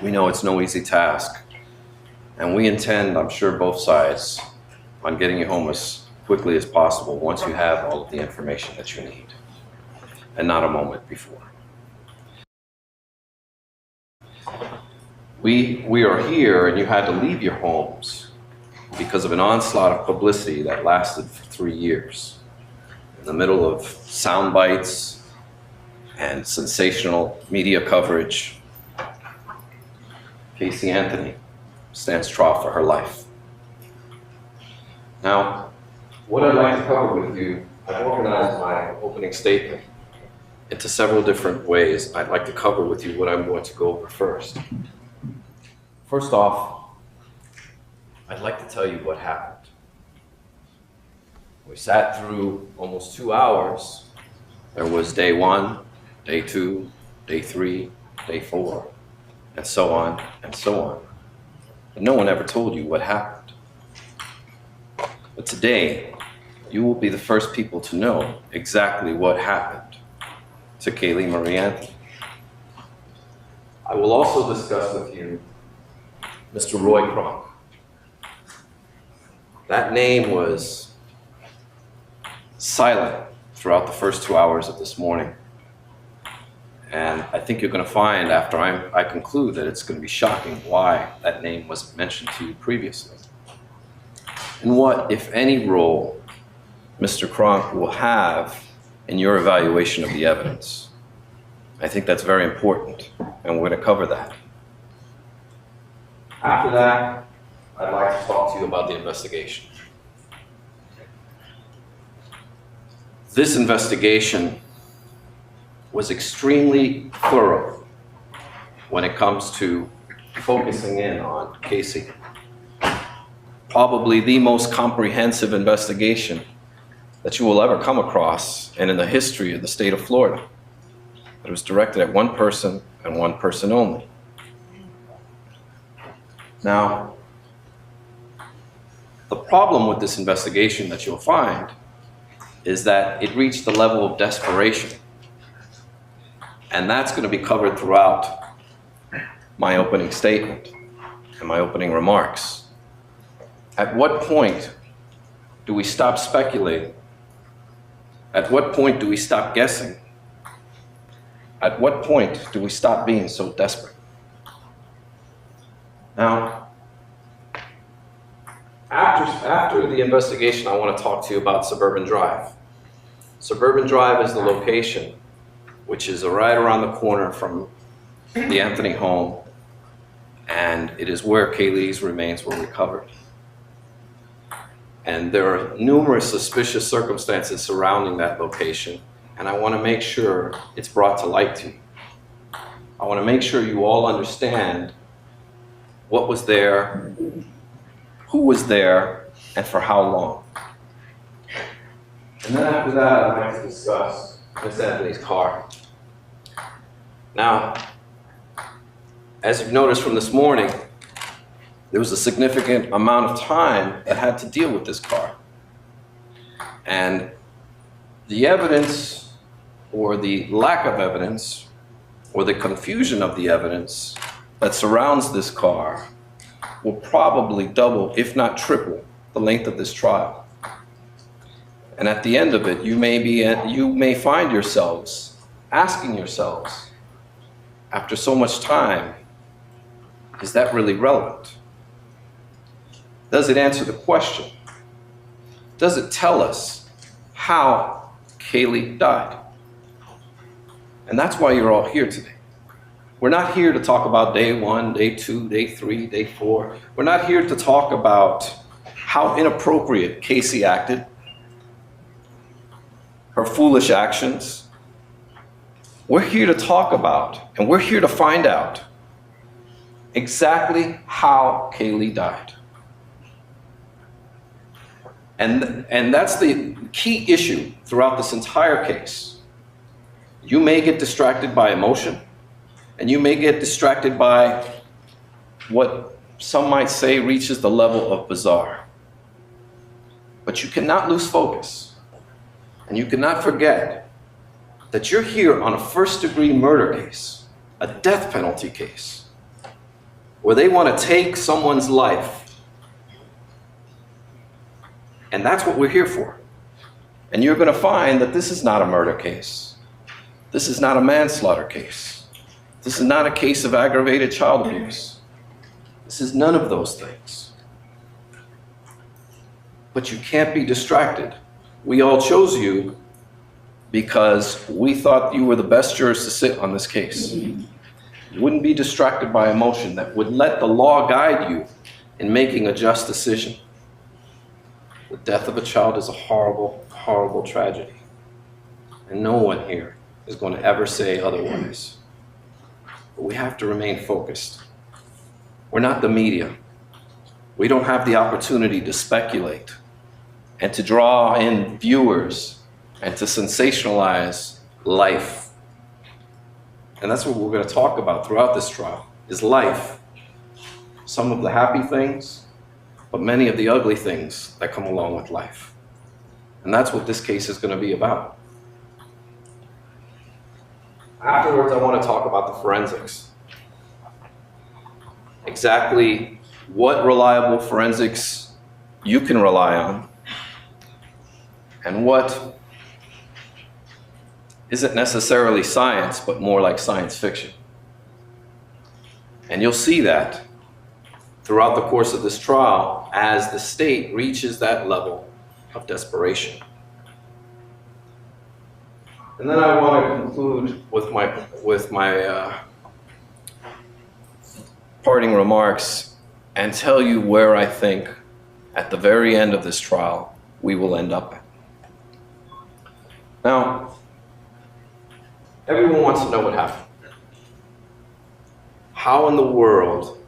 We know it's no easy task, and we intend, I'm sure both sides, on getting you home as quickly as possible once you have all of the information that you need, and not a moment before. We are here, and you had to leave your homes because of an onslaught of publicity that lasted for 3 years. In the middle of sound bites and sensational media coverage, Caylee Anthony stands trial for her life. Now, what I'd like to cover with you, I've organized my opening statement into several different ways. I'd like to cover with you what I'm going to go over first. First off, I'd like to tell you what happened. We sat through almost 2 hours. There was day 1, day 2, day 3, day 4, and so on and so on. And no one ever told you what happened. But today, you will be the first people to know exactly what happened to Caylee Marie Anthony. I will also discuss with you Mr. Roy Kronk. That name was silent throughout the first 2 hours of this morning. And I think you're going to find after I conclude that it's going to be shocking why that name wasn't mentioned to you previously. And what, if any, role Mr. Kronk will have in your evaluation of the evidence. I think that's very important, and we're going to cover that. After that, I'd like to talk to you about the investigation. This investigation was extremely thorough when it comes to focusing in on Casey. Probably the most comprehensive investigation that you will ever come across and in the history of the state of Florida. It was directed at one person and one person only. Now, the problem with this investigation that you'll find is that it reached the level of desperation. And that's going to be covered throughout my opening statement and my opening remarks. At what point do we stop speculating? At what point do we stop guessing? At what point do we stop being so desperate? Now, after the investigation, I want to talk to you about Suburban Drive. Suburban Drive is the location which is right around the corner from the Anthony home, and it is where Caylee's remains were recovered. And there are numerous suspicious circumstances surrounding that location, and I want to make sure it's brought to light to you. I want to make sure you all understand what was there, who was there, and for how long. And then after that, I'd like to discuss Miss Anthony's car. Now, as you've noticed from this morning, there was a significant amount of time that had to deal with this car. And the evidence, or the lack of evidence, or the confusion of the evidence that surrounds this car will probably double, if not triple, the length of this trial. And at the end of it, you may find yourselves asking yourselves, after so much time, is that really relevant? Does it answer the question? Does it tell us how Caylee died? And that's why you're all here today. We're not here to talk about day 1, day 2, day 3, day 4. We're not here to talk about how inappropriate Casey acted, her foolish actions. We're here to talk about, and we're here to find out exactly how Caylee died. And that's the key issue throughout this entire case. You may get distracted by emotion, and you may get distracted by what some might say reaches the level of bizarre. But you cannot lose focus, and you cannot forget that you're here on a first-degree murder case, a death penalty case. where they want to take someone's life. And that's what we're here for. And you're going to find that this is not a murder case. This is not a manslaughter case. This is not a case of aggravated child abuse. This is none of those things. But you can't be distracted. We all chose you because we thought you were the best jurors to sit on this case. You wouldn't be distracted by emotion, that would let the law guide you in making a just decision. The death of a child is a horrible, horrible tragedy. And no one here is going to ever say otherwise. But we have to remain focused. We're not the media. We don't have the opportunity to speculate and to draw in viewers and to sensationalize life. And that's what we're going to talk about throughout this trial, is life. Some of the happy things, but many of the ugly things that come along with life. And that's what this case is going to be about. Afterwards, I want to talk about the forensics. Exactly what reliable forensics you can rely on, and what isn't necessarily science, but more like science fiction. And you'll see that throughout the course of this trial as the state reaches that level of desperation. And then I want to conclude with my parting remarks and tell you where I think at the very end of this trial we will end up at. Now, everyone wants to know what happened. How in the world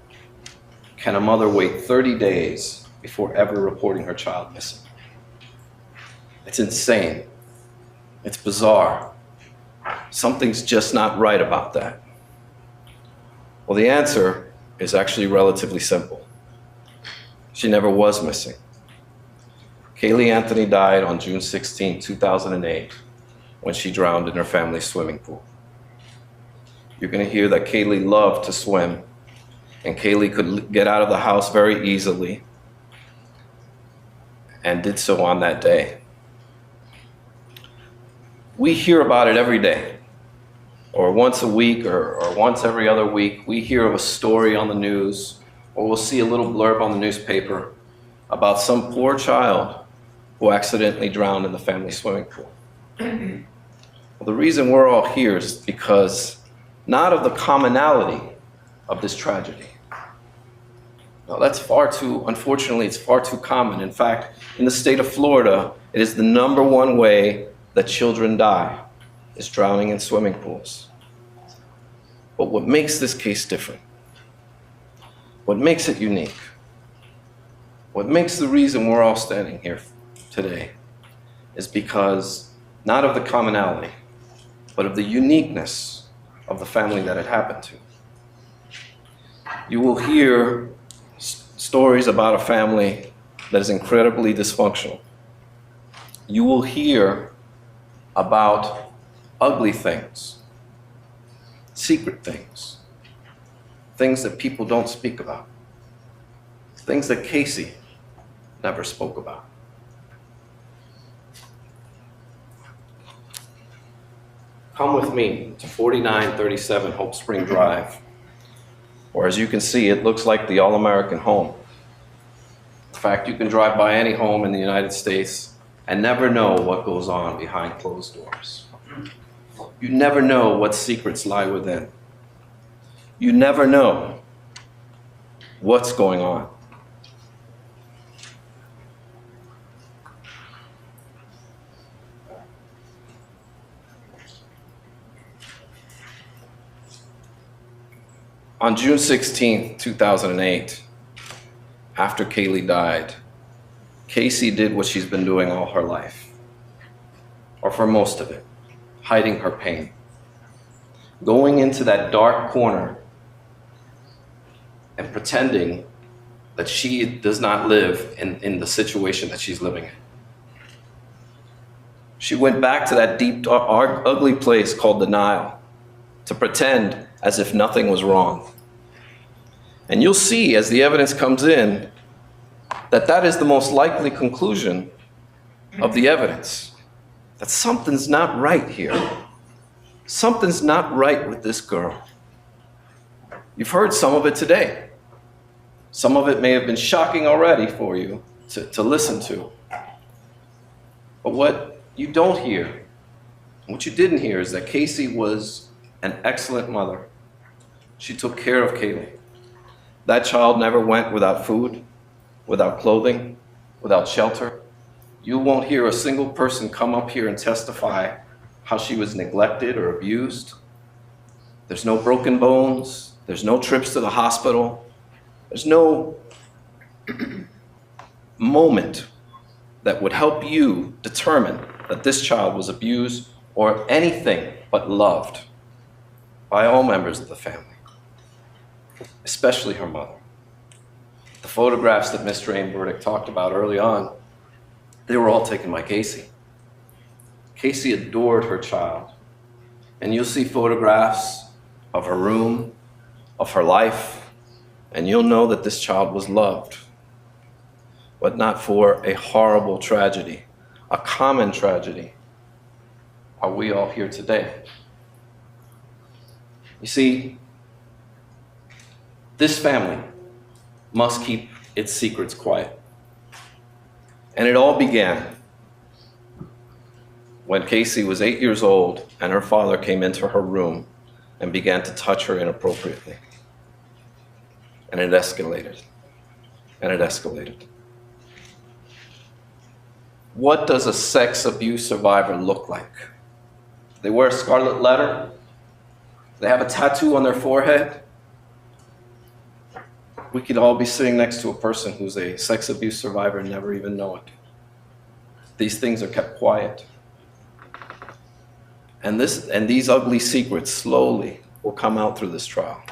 can a mother wait 30 days before ever reporting her child missing? It's insane. It's bizarre. Something's just not right about that. Well, the answer is actually relatively simple. She never was missing. Caylee Anthony died on June 16, 2008, when she drowned in her family's swimming pool. You're going to hear that Caylee loved to swim, and Caylee could get out of the house very easily, and did so on that day. We hear about it every day, or once a week, or once every other week. We hear of a story on the news, or we'll see a little blurb on the newspaper about some poor child who accidentally drowned in the family swimming pool. Well, the reason we're all here is because not of the commonality of this tragedy. No, that's unfortunately, it's far too common. In fact, in the state of Florida, it is the #1 way that children die, is drowning in swimming pools. But what makes this case different, what makes it unique, what makes the reason we're all standing here today, is because not of the commonality, but of the uniqueness of the family that it happened to. You will hear stories about a family that is incredibly dysfunctional. You will hear about ugly things, secret things, things that people don't speak about, things that Casey never spoke about. Come with me to 4937 Hope Spring Drive, or as you can see, it looks like the All-American home. In fact, you can drive by any home in the United States and never know what goes on behind closed doors. You never know what secrets lie within. You never know what's going on. On June 16, 2008, after Caylee died, Casey did what she's been doing all her life, or for most of it, hiding her pain. Going into that dark corner and pretending that she does not live in the situation that she's living in. She went back to that deep, dark, ugly place called denial to pretend as if nothing was wrong. And you'll see as the evidence comes in that that is the most likely conclusion of the evidence, that something's not right here. Something's not right with this girl. You've heard some of it today. Some of it may have been shocking already for you to listen to. But what you don't hear, what you didn't hear, is that Casey was an excellent mother. She took care of Caylee. That child never went without food, without clothing, without shelter. You won't hear a single person come up here and testify how she was neglected or abused. There's no broken bones. There's no trips to the hospital. There's no moment that would help you determine that this child was abused or anything but loved by all members of the family, especially her mother. The photographs that Mr. Aimberdick talked about early on, they were all taken by Casey. Casey adored her child. And you'll see photographs of her room, of her life, and you'll know that this child was loved, but not for a horrible tragedy, a common tragedy. Are we all here today? You see, this family must keep its secrets quiet. And it all began when Casey was 8 years old and her father came into her room and began to touch her inappropriately. And it escalated, and it escalated. What does a sex abuse survivor look like? They wear a scarlet letter? They have a tattoo on their forehead? We could all be sitting next to a person who's a sex abuse survivor and never even know it. These things are kept quiet. And these ugly secrets slowly will come out through this trial.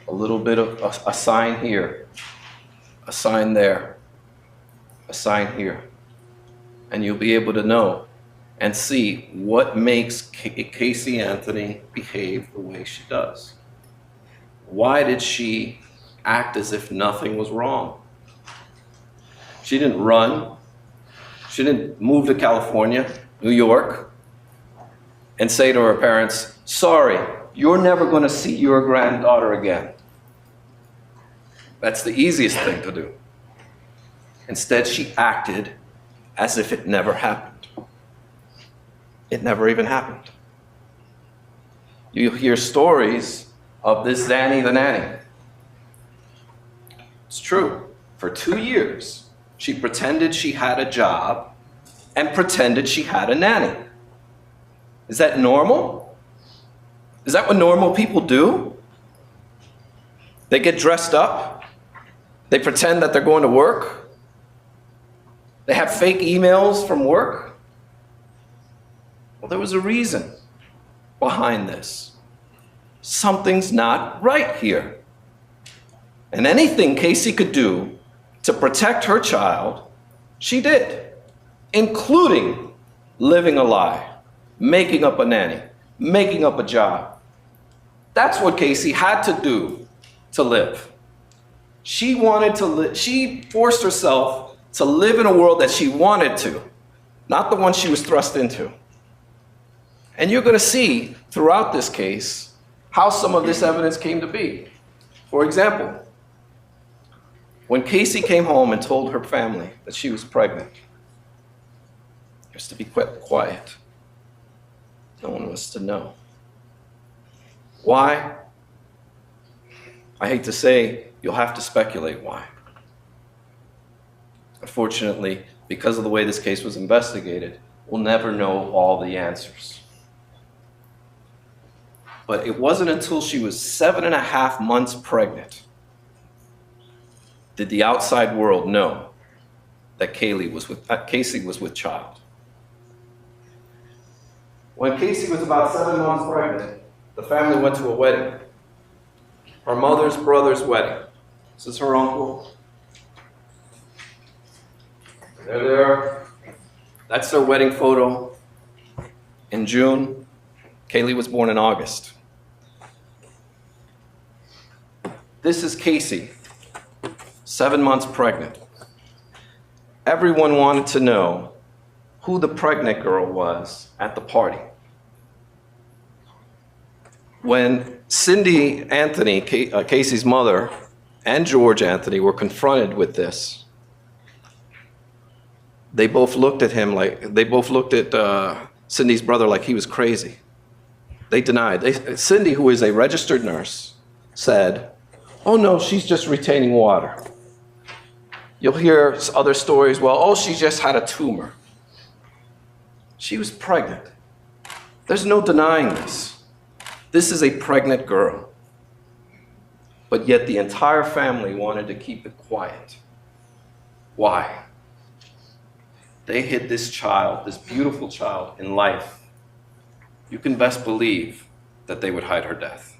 A little bit of a sign here, a sign there, a sign here. And you'll be able to know and see what makes Caylee Anthony behave the way she does. Why did she act as if nothing was wrong? She didn't run. She didn't move to California, New York, and say to her parents, sorry, you're never going to see your granddaughter again. That's the easiest thing to do. Instead, she acted as if it never happened. It never even happened. You hear stories of this Zanny the nanny. It's true. For 2 years, she pretended she had a job and pretended she had a nanny. Is that normal? Is that what normal people do? They get dressed up. They pretend that they're going to work. They have fake emails from work. Well, there was a reason behind this. Something's not right here. And anything Casey could do to protect her child, she did, including living a lie, making up a nanny, making up a job. That's what Casey had to do to live. She wanted to live, she forced herself to live in a world that she wanted to, not the one she was thrust into. And you're going to see throughout this case how some of this evidence came to be. For example, when Casey came home and told her family that she was pregnant, just to be quiet. No one was to know. Why? I hate to say, you'll have to speculate why. Unfortunately, because of the way this case was investigated, we'll never know all the answers. But it wasn't until she was 7.5 months pregnant did the outside world know that Casey was with child. When Casey was about 7 months pregnant, the family went to a wedding. Her mother's brother's wedding. This is her uncle. They're there. That's their wedding photo in June. Caylee was born in August. This is Casey, 7 months pregnant. Everyone wanted to know who the pregnant girl was at the party. When Cindy Anthony, Casey's mother, and George Anthony were confronted with this, they both looked at Cindy's brother like he was crazy. They denied. Cindy, who is a registered nurse, said, "Oh no, she's just retaining water." You'll hear other stories, well, oh, she just had a tumor. She was pregnant. There's no denying this. This is a pregnant girl. But yet the entire family wanted to keep it quiet. Why? They hid this child, this beautiful child, in life. You can best believe that they would hide her death.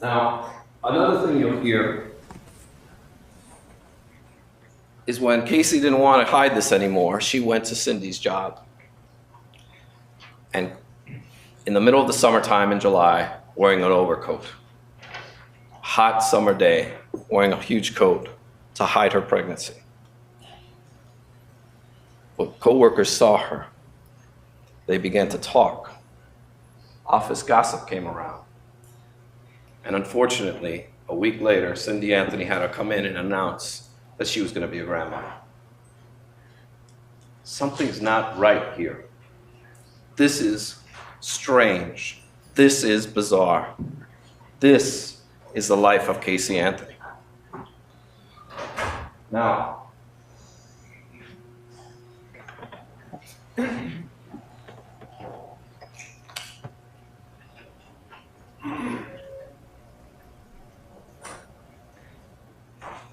Now, another thing you'll hear is when Casey didn't want to hide this anymore, she went to Cindy's job. And in the middle of the summertime in July, wearing an overcoat. Hot summer day, wearing a huge coat to hide her pregnancy. When coworkers saw her, they began to talk. Office gossip came around. And unfortunately, a week later, Cindy Anthony had her come in and announce that she was going to be a grandmother. Something's not right here. This is strange. This is bizarre. This is the life of Caylee Anthony. Now,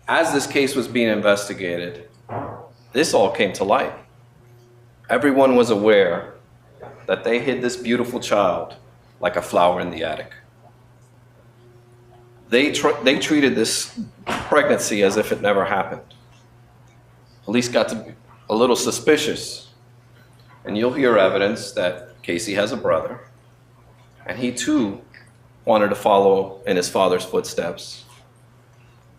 as this case was being investigated, this all came to light. Everyone was aware that they hid this beautiful child like a flower in the attic. They treated this pregnancy as if it never happened. Police got to be a little suspicious, and you'll hear evidence that Casey has a brother, and he too wanted to follow in his father's footsteps.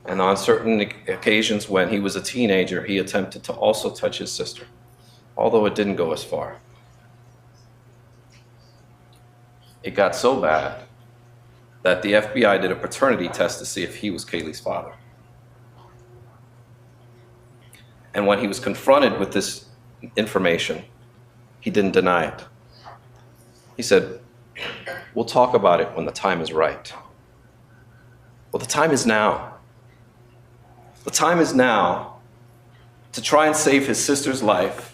And on certain occasions when he was a teenager, he attempted to also touch his sister, although it didn't go as far. It got so bad that the FBI did a paternity test to see if he was Caylee's father. And when he was confronted with this information, he didn't deny it. He said, "We'll talk about it when the time is right." Well, the time is now. The time is now to try and save his sister's life,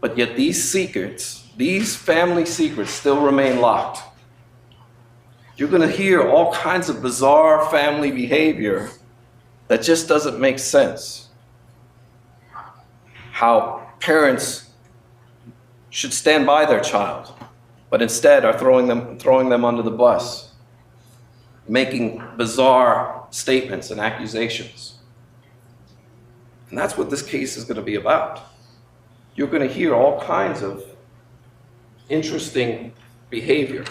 but yet these secrets, these family secrets, still remain locked. You're going to hear all kinds of bizarre family behavior that just doesn't make sense. How parents should stand by their child, but instead are throwing them under the bus, making bizarre statements and accusations. And that's what this case is going to be about. You're going to hear all kinds of interesting behavior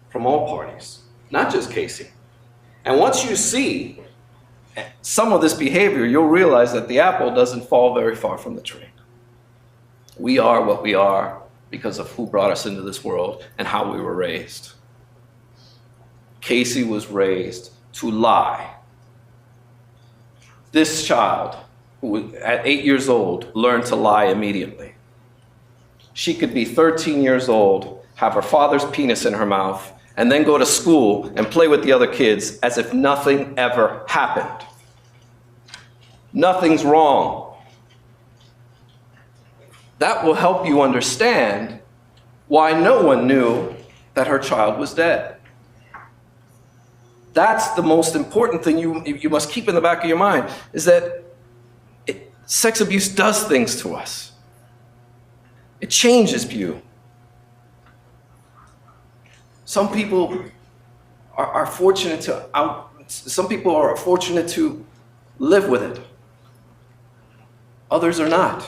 from all parties, not just Casey. And once you see some of this behavior, you'll realize that the apple doesn't fall very far from the tree. We are what we are because of who brought us into this world and how we were raised. Casey was raised to lie. This child, who at 8 years old, learned to lie immediately. She could be 13 years old, have her father's penis in her mouth, and then go to school and play with the other kids as if nothing ever happened. Nothing's wrong. That will help you understand why no one knew that her child was dead. That's the most important thing you must keep in the back of your mind, is that sex abuse does things to us. It changes you. Some people are fortunate to live with it. Others are not.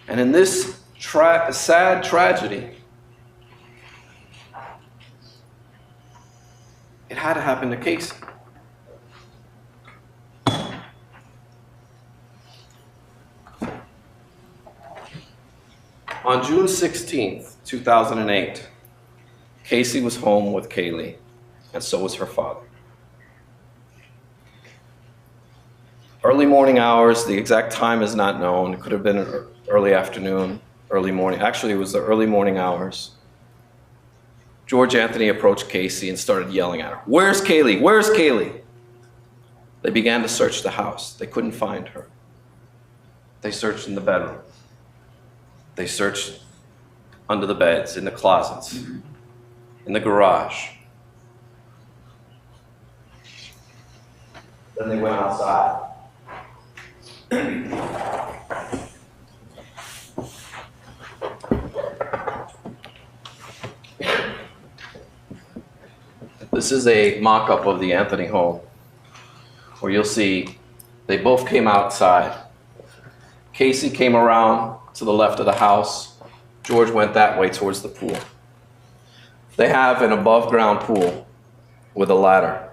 And in this sad tragedy, It had to happen to Casey. On June 16th, 2008, Casey was home with Caylee, and so was her father. Early morning hours, the exact time is not known. It could have been early afternoon, early morning. Actually, it was the early morning hours. George Anthony approached Casey and started yelling at her. "Where's Caylee? Where's Caylee?" They began to search the house. They couldn't find her. They searched in the bedroom. They searched under the beds, in the closets, in the garage. Then they went outside. This is a mock-up of the Anthony home, where you'll see they both came outside. Casey came around to the left of the house. George went that way towards the pool. They have an above-ground pool with a ladder.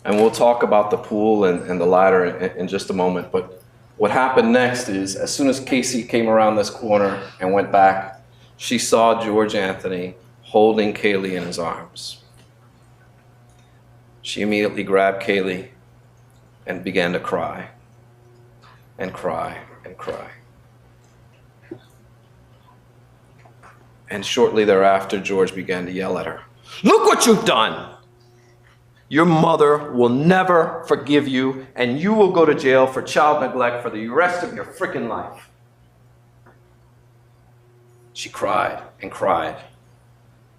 And we'll talk about the pool and the ladder in just a moment. But what happened next is, as soon as Casey came around this corner and went back, she saw George Anthony holding Caylee in his arms. She immediately grabbed Caylee and began to cry and cry and cry. And shortly thereafter, George began to yell at her. "Look what you've done! Your mother will never forgive you, and you will go to jail for child neglect for the rest of your freaking life." She cried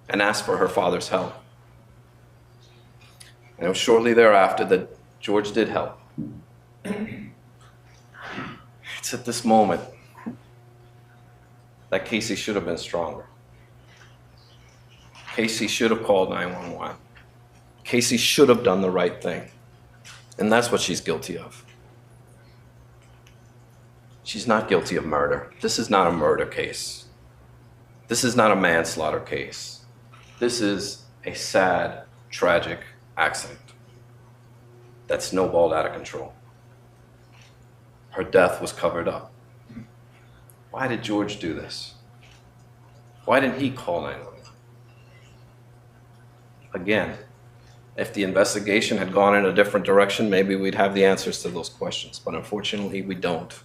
and asked for her father's help. And it was shortly thereafter that George did help. It's at this moment that Casey should have been stronger. Casey should have called 911. Casey should have done the right thing. And that's what she's guilty of. She's not guilty of murder. This is not a murder case. This is not a manslaughter case. This is a sad, tragic accident that snowballed out of control. Her death was covered up. Why did George do this? Why didn't he call 911? Again, if the investigation had gone in a different direction, maybe we'd have the answers to those questions, but unfortunately we don't.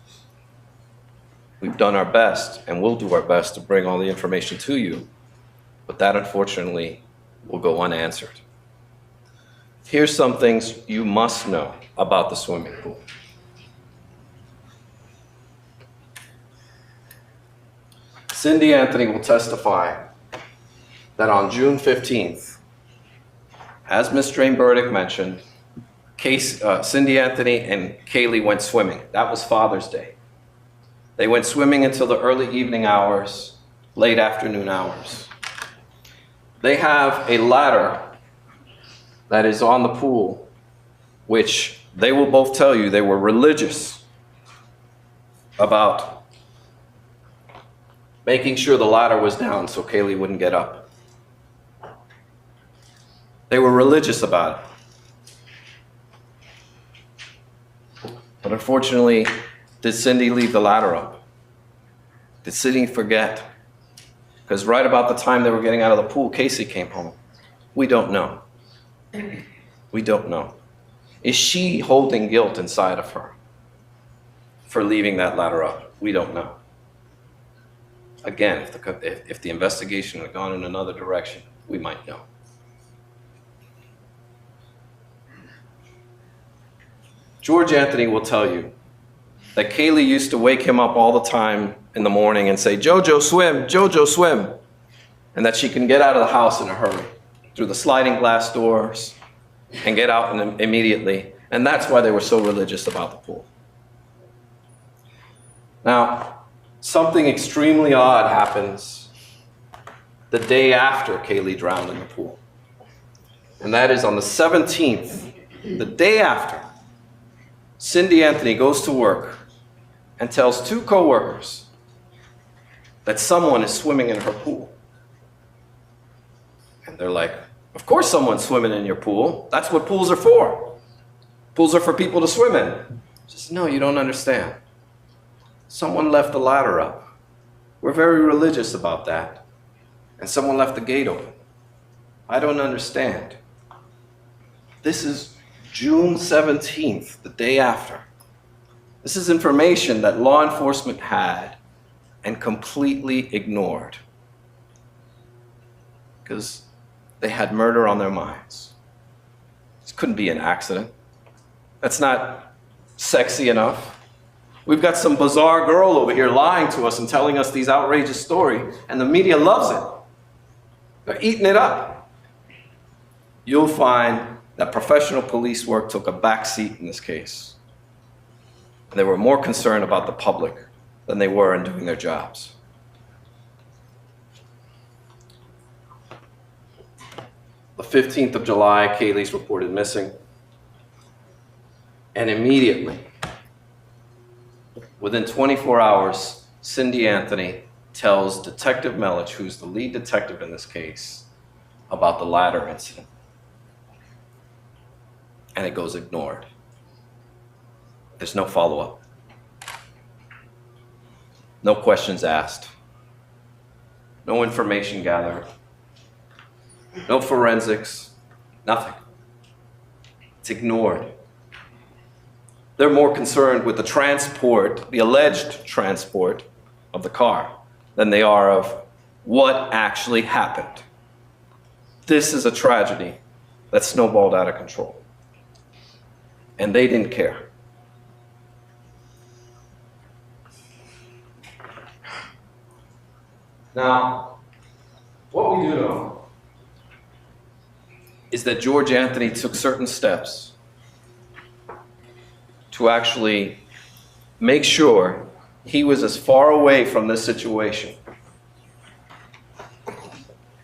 We've done our best, and we'll do our best to bring all the information to you, but that unfortunately will go unanswered. Here's some things you must know about the swimming pool. Cindy Anthony will testify that on June 15th, as Ms. Drain-Burdick mentioned, Cindy Anthony and Caylee went swimming. That was Father's Day. They went swimming until the early evening hours, late afternoon hours. They have a ladder that is on the pool, which they will both tell you they were religious about making sure the ladder was down so Caylee wouldn't get up. They were religious about it. But unfortunately, did Cindy leave the ladder up? Did Cindy forget? Because right about the time they were getting out of the pool, Casey came home. We don't know. We don't know. Is she holding guilt inside of her for leaving that ladder up? We don't know. Again, if the investigation had gone in another direction, we might know. George Anthony will tell you that Caylee used to wake him up all the time in the morning and say, "Jojo, swim, Jojo, swim," and that she can get out of the house in a hurry through the sliding glass doors and get out immediately. And that's why they were so religious about the pool. Now, something extremely odd happens the day after Caylee drowned in the pool. And that is on the 17th, the day after, Cindy Anthony goes to work and tells two coworkers that someone is swimming in her pool. And they're like, Of course someone's swimming in your pool. That's what pools are for. Pools are for people to swim in. She says, no, you don't understand. Someone left the ladder up. We're very religious about that. And someone left the gate open. I don't understand. This is June 17th, the day after. This is information that law enforcement had and completely ignored because they had murder on their minds. This couldn't be an accident. That's not sexy enough. We've got some bizarre girl over here lying to us and telling us these outrageous stories, and the media loves it. They're eating it up. You'll find that professional police work took a back seat in this case. And they were more concerned about the public than they were in doing their jobs. The 15th of July, Caylee's reported missing. And immediately, within 24 hours, Cindy Anthony tells Detective Melich, who's the lead detective in this case, about the ladder incident. And it goes ignored. There's no follow-up. No questions asked. No information gathered. No forensics. Nothing. It's ignored. They're more concerned with the transport, the alleged transport of the car, than they are of what actually happened. This is a tragedy that snowballed out of control. And they didn't care. Now, what we do know is that George Anthony took certain steps to actually make sure he was as far away from this situation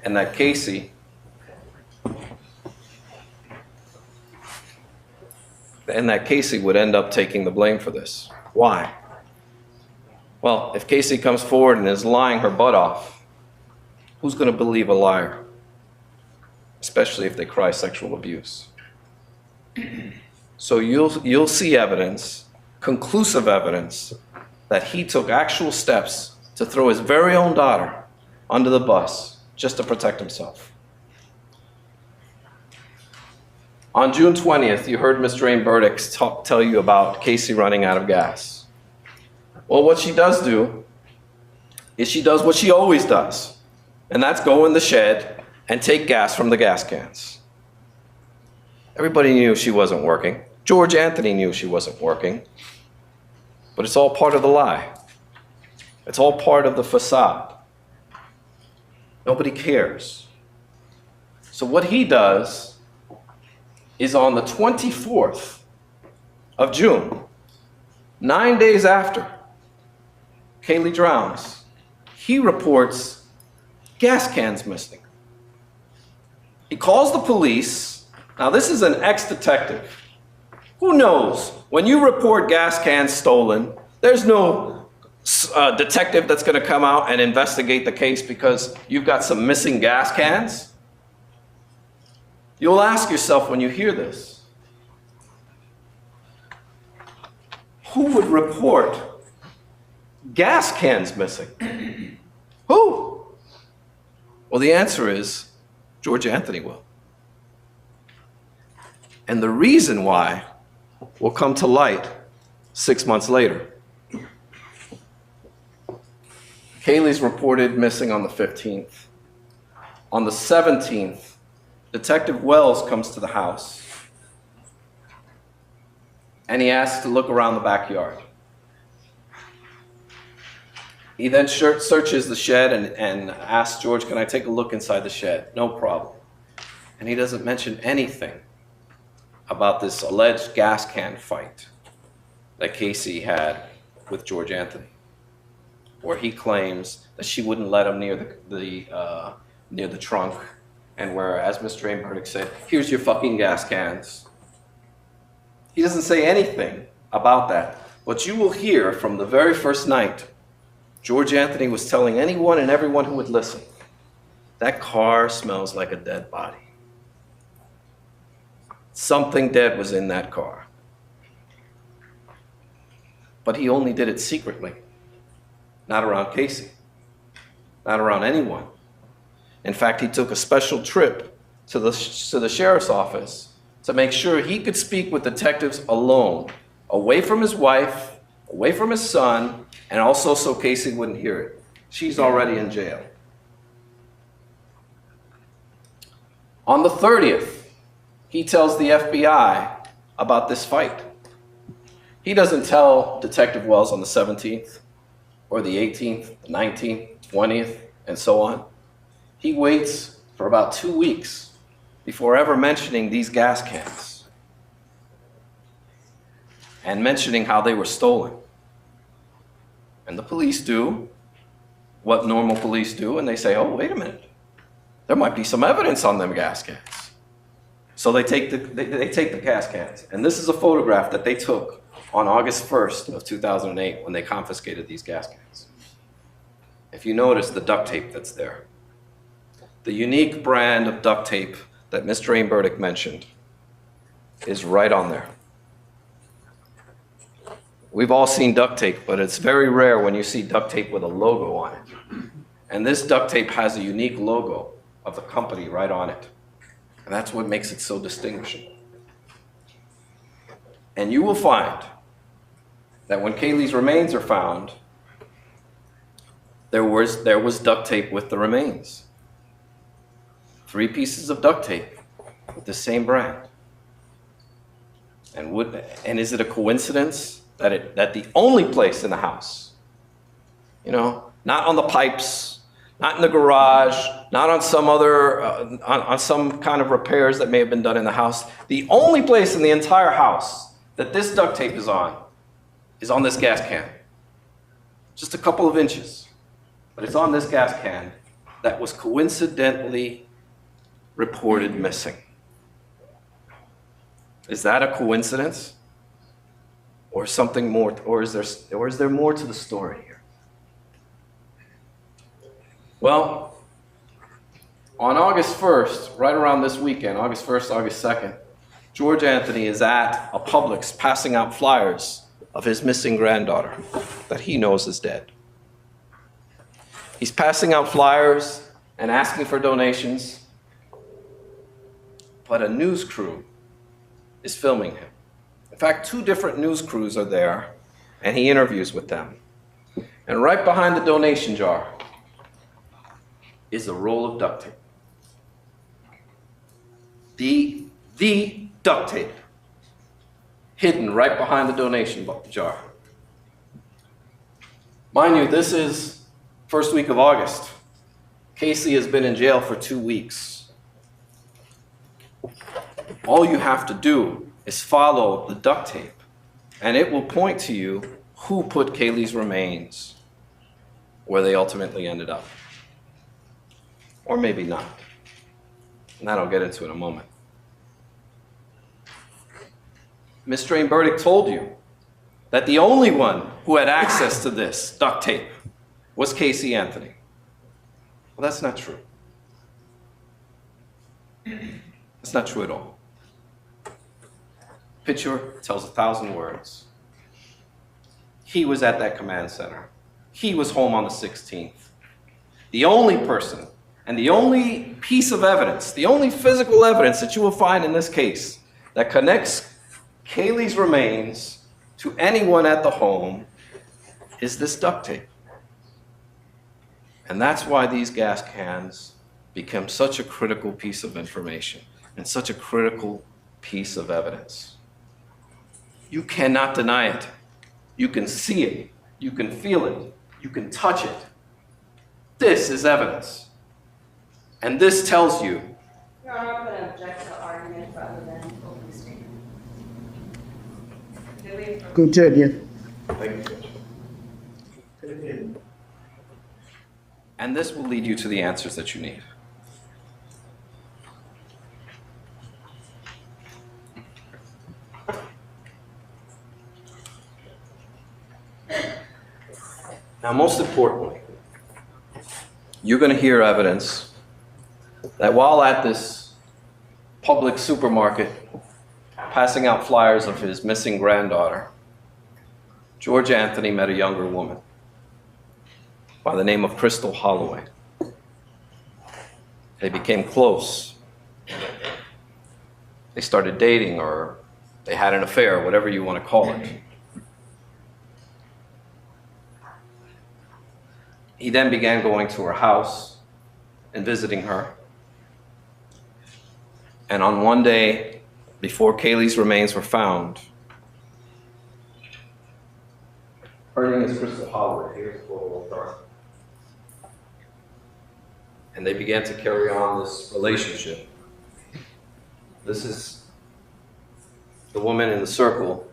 and that Casey would end up taking the blame for this. Why? Well, if Casey comes forward and is lying her butt off, who's going to believe a liar? Especially if they cry sexual abuse. So you'll see evidence, conclusive evidence, that he took actual steps to throw his very own daughter under the bus just to protect himself. On June 20th, you heard Ms. Drain Burdick tell you about Casey running out of gas. Well, what she does do is she does what she always does, and that's go in the shed and take gas from the gas cans. Everybody knew she wasn't working. George Anthony knew she wasn't working, but it's all part of the lie. It's all part of the facade. Nobody cares. So what he does is on the 24th of June, 9 days after Caylee drowns, he reports gas cans missing. He calls the police. Now, this is an ex-detective. Who knows? When you report gas cans stolen, there's no detective that's going to come out and investigate the case because you've got some missing gas cans. You'll ask yourself when you hear this, who would report gas cans missing? Who? Well, the answer is George Anthony will. And the reason why will come to light 6 months later. Caylee's reported missing on the 15th. On the 17th, Detective Wells comes to the house and he asks to look around the backyard. He then searches the shed and asks George, can I take a look inside the shed? No problem. And he doesn't mention anything about this alleged gas can fight that Casey had with George Anthony, where he claims that she wouldn't let him near the trunk, and where, as Mr. Drain-Burdick said, here's your fucking gas cans. He doesn't say anything about that, but you will hear from the very first night George Anthony was telling anyone and everyone who would listen, that car smells like a dead body. something dead was in that car. But he only did it secretly, not around Casey, not around anyone. In fact, he took a special trip to the sheriff's office to make sure he could speak with detectives alone, away from his wife, away from his son, and also so Casey wouldn't hear it. She's already in jail. On the 30th, he tells the FBI about this fight. He doesn't tell Detective Wells on the 17th, or the 18th, the 19th, 20th, and so on. He waits for about 2 weeks before ever mentioning these gas cans and mentioning how they were stolen. And the police do what normal police do, and they say, oh, wait a minute. There might be some evidence on them gas cans. So they take the gas cans. And this is a photograph that they took on August 1st of 2008 when they confiscated these gas cans. If you notice the duct tape that's there, the unique brand of duct tape that Mr. Aimberdick mentioned is right on there. We've all seen duct tape, but it's very rare when you see duct tape with a logo on it. And this duct tape has a unique logo of the company right on it. And that's what makes it so distinguishable. And you will find that when Caylee's remains are found, there was duct tape with the remains. 3 pieces of duct tape with the same brand. And is it a coincidence that the only place in the house, not on the pipes, not in the garage, not on some other, on some kind of repairs that may have been done in the house, the only place in the entire house that this duct tape is on this gas can. Just a couple of inches, but it's on this gas can that was coincidentally reported missing. Is that a coincidence? Or something more, or is there more to the story here? Well, on August 1st, right around this weekend, August 1st, August 2nd, George Anthony is at a Publix passing out flyers of his missing granddaughter that he knows is dead. He's passing out flyers and asking for donations, but a news crew is filming him. In fact, 2 different news crews are there, and he interviews with them. And right behind the donation jar is a roll of duct tape. The duct tape, hidden right behind the donation jar. Mind you, this is first week of August. Casey has been in jail for 2 weeks. All you have to do is follow the duct tape, and it will point to you who put Caylee's remains where they ultimately ended up. Or maybe not. And that I'll get into in a moment. Mr. Aimberdick told you that the only one who had access to this duct tape was Caylee Anthony. Well, that's not true. That's not true at all. Picture tells 1,000 words. He was at that command center. He was home on the 16th. The only person and the only piece of evidence, the only physical evidence that you will find in this case that connects Caylee's remains to anyone at the home is this duct tape. And that's why these gas cans become such a critical piece of information and such a critical piece of evidence. You cannot deny it. You can see it. You can feel it. You can touch it. This is evidence. And this tells you. Your Honor, I'm going to object to argument rather than open statement. Continue. Thank you. And this will lead you to the answers that you need. Now, most importantly, you're going to hear evidence that while at this public supermarket passing out flyers of his missing granddaughter, George Anthony met a younger woman by the name of Crystal Holloway. They became close. They started dating, or they had an affair, whatever you want to call it. He then began going to her house and visiting her. And on one day, before Caylee's remains were found, her name is Crystal Holloway. Here's a photo of her. And they began to carry on this relationship. This is the woman in the circle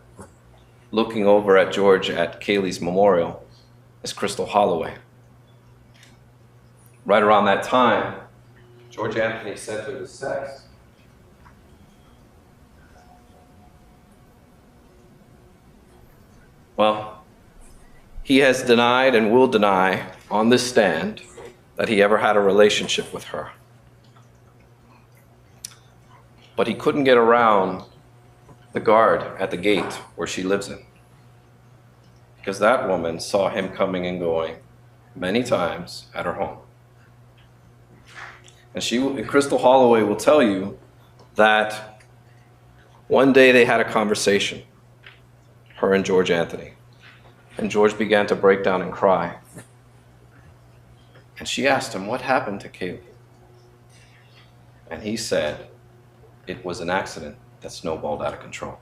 looking over at George at Caylee's memorial is Crystal Holloway. Right around that time, George Anthony sent her this text. Well, he has denied and will deny on this stand that he ever had a relationship with her. But he couldn't get around the guard at the gate where she lives in, because that woman saw him coming and going many times at her home. And Crystal Holloway will tell you that one day they had a conversation, her and George Anthony, and George began to break down and cry. And she asked him, "What happened to Caylee?" And he said, "It was an accident that snowballed out of control."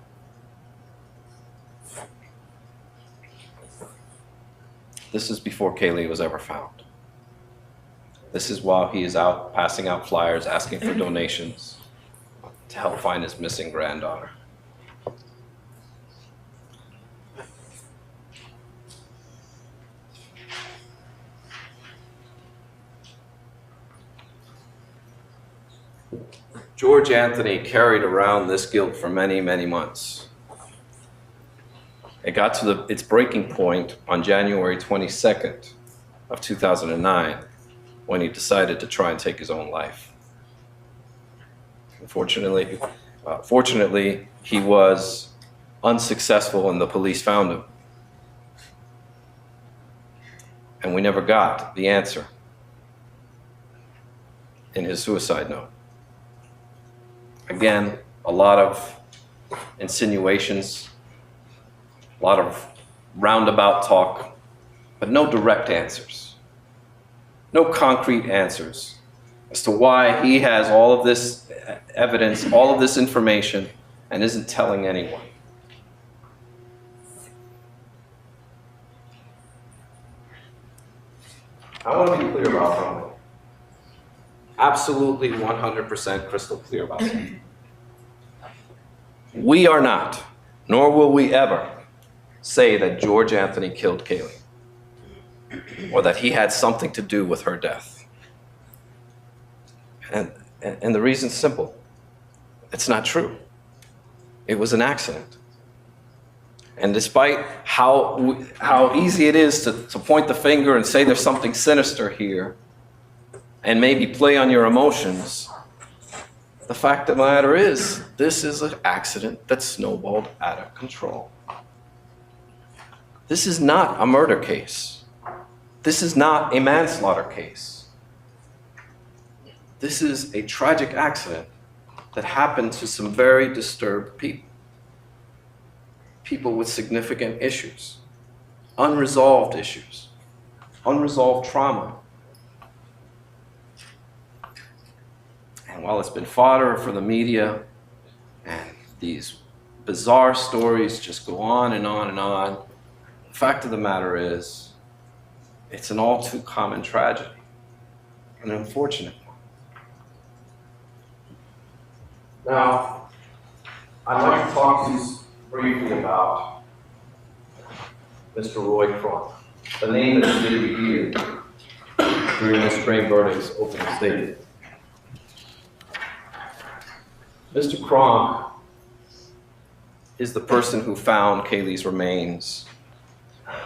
This is before Caylee was ever found. This is while he is out passing out flyers, asking for donations to help find his missing granddaughter. George Anthony carried around this guilt for many, many months. It got to its breaking point on January 22nd of 2009, when he decided to try and take his own life. Fortunately, he was unsuccessful and the police found him. And we never got the answer in his suicide note. Again, a lot of insinuations, a lot of roundabout talk, but no direct answers. No concrete answers as to why he has all of this evidence, all of this information, and isn't telling anyone. I want to be clear about something. Absolutely 100% crystal clear about something. We are not, nor will we ever, say that George Anthony killed Caylee, or that he had something to do with her death. And the reason's simple. It's not true. It was an accident. And despite how easy it is to point the finger and say there's something sinister here, and maybe play on your emotions, the fact of the matter is, this is an accident that snowballed out of control. This is not a murder case. This is not a manslaughter case. This is a tragic accident that happened to some very disturbed people. People with significant issues, unresolved issues, unresolved trauma. And while it's been fodder for the media, and these bizarre stories just go on and on and on, the fact of the matter is, it's an all too common tragedy, an unfortunate one. Now, I'd like to talk to you briefly about Mr. Roy Kronk, the name that you did hear during Ms. Crane Burning's opening statement. Mr. Kronk is the person who found Caylee's remains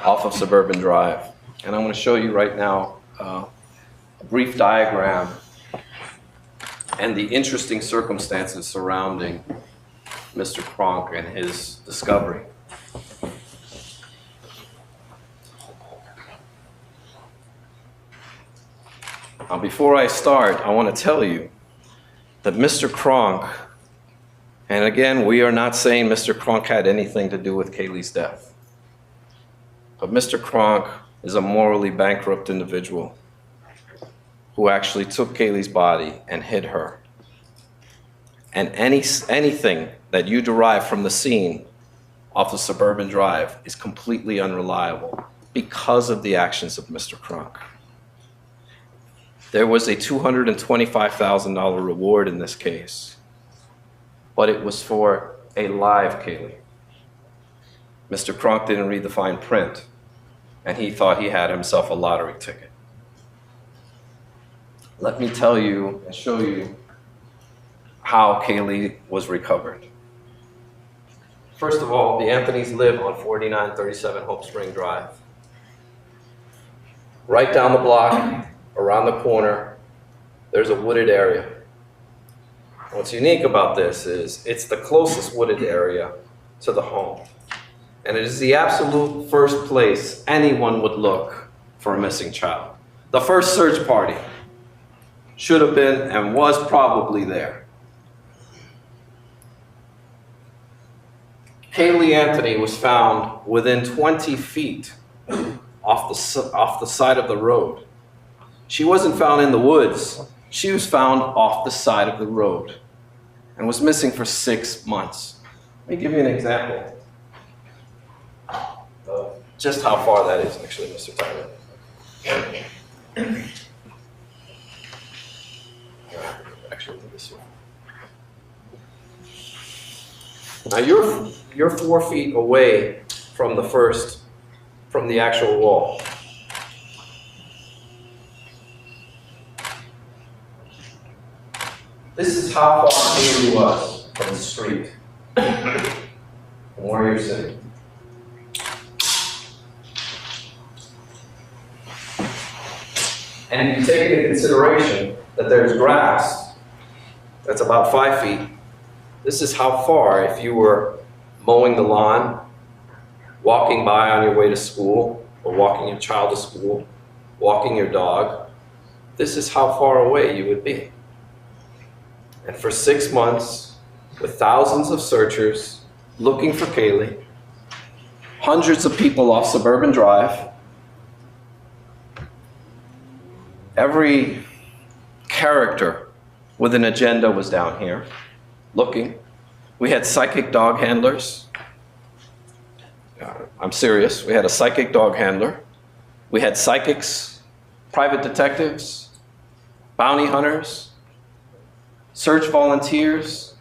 off of Suburban Drive. And I'm going to show you right now a brief diagram and the interesting circumstances surrounding Mr. Kronk and his discovery. Now, before I start, I want to tell you that Mr. Kronk, and again, we are not saying Mr. Kronk had anything to do with Caylee's death, but Mr. Kronk is a morally bankrupt individual who actually took Caylee's body and hid her. And anything that you derive from the scene off the suburban drive is completely unreliable because of the actions of Mr. Kronk. There was a $225,000 reward in this case, but it was for a live Caylee. Mr. Kronk didn't read the fine print, and he thought he had himself a lottery ticket. Let me tell you and show you how Caylee was recovered. First of all, the Anthonys live on 4937 Hope Spring Drive. Right down the block, around the corner, there's a wooded area. What's unique about this is it's the closest wooded area to the home. And it is the absolute first place anyone would look for a missing child. The first search party should have been and was probably there. Caylee Anthony was found within 20 feet off the side of the road. She wasn't found in the woods. She was found off the side of the road and was missing for 6 months. Let me give you an example of just how far that is, actually, Mr. Tyler. Actually, this one. Now you're 4 feet away from the actual wall. This is how far Caylee was from the street, from where you're sitting. And if you take into consideration that there's grass that's about 5 feet, this is how far, if you were mowing the lawn, walking by on your way to school, or walking your child to school, walking your dog, this is how far away you would be. And for 6 months, with thousands of searchers looking for Caylee, hundreds of people off Suburban Drive, every character with an agenda was down here looking. We had psychic dog handlers. I'm serious. We had a psychic dog handler. We had psychics, private detectives, bounty hunters, search volunteers,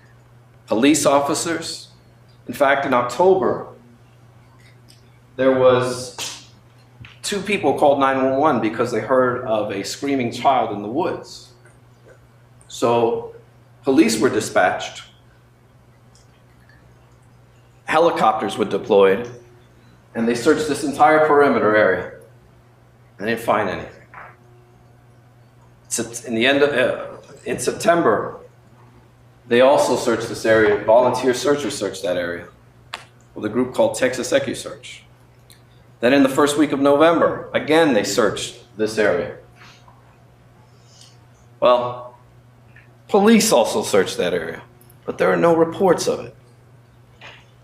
police officers. In fact, in October, there was 2 people called 911 because they heard of a screaming child in the woods. So police were dispatched, helicopters were deployed, and they searched this entire perimeter area and didn't find anything. In September, they also searched this area. Volunteer searchers searched that area with a group called Texas EcuSearch. Then in the first week of November, again, they searched this area. Well, police also searched that area, but there are no reports of it.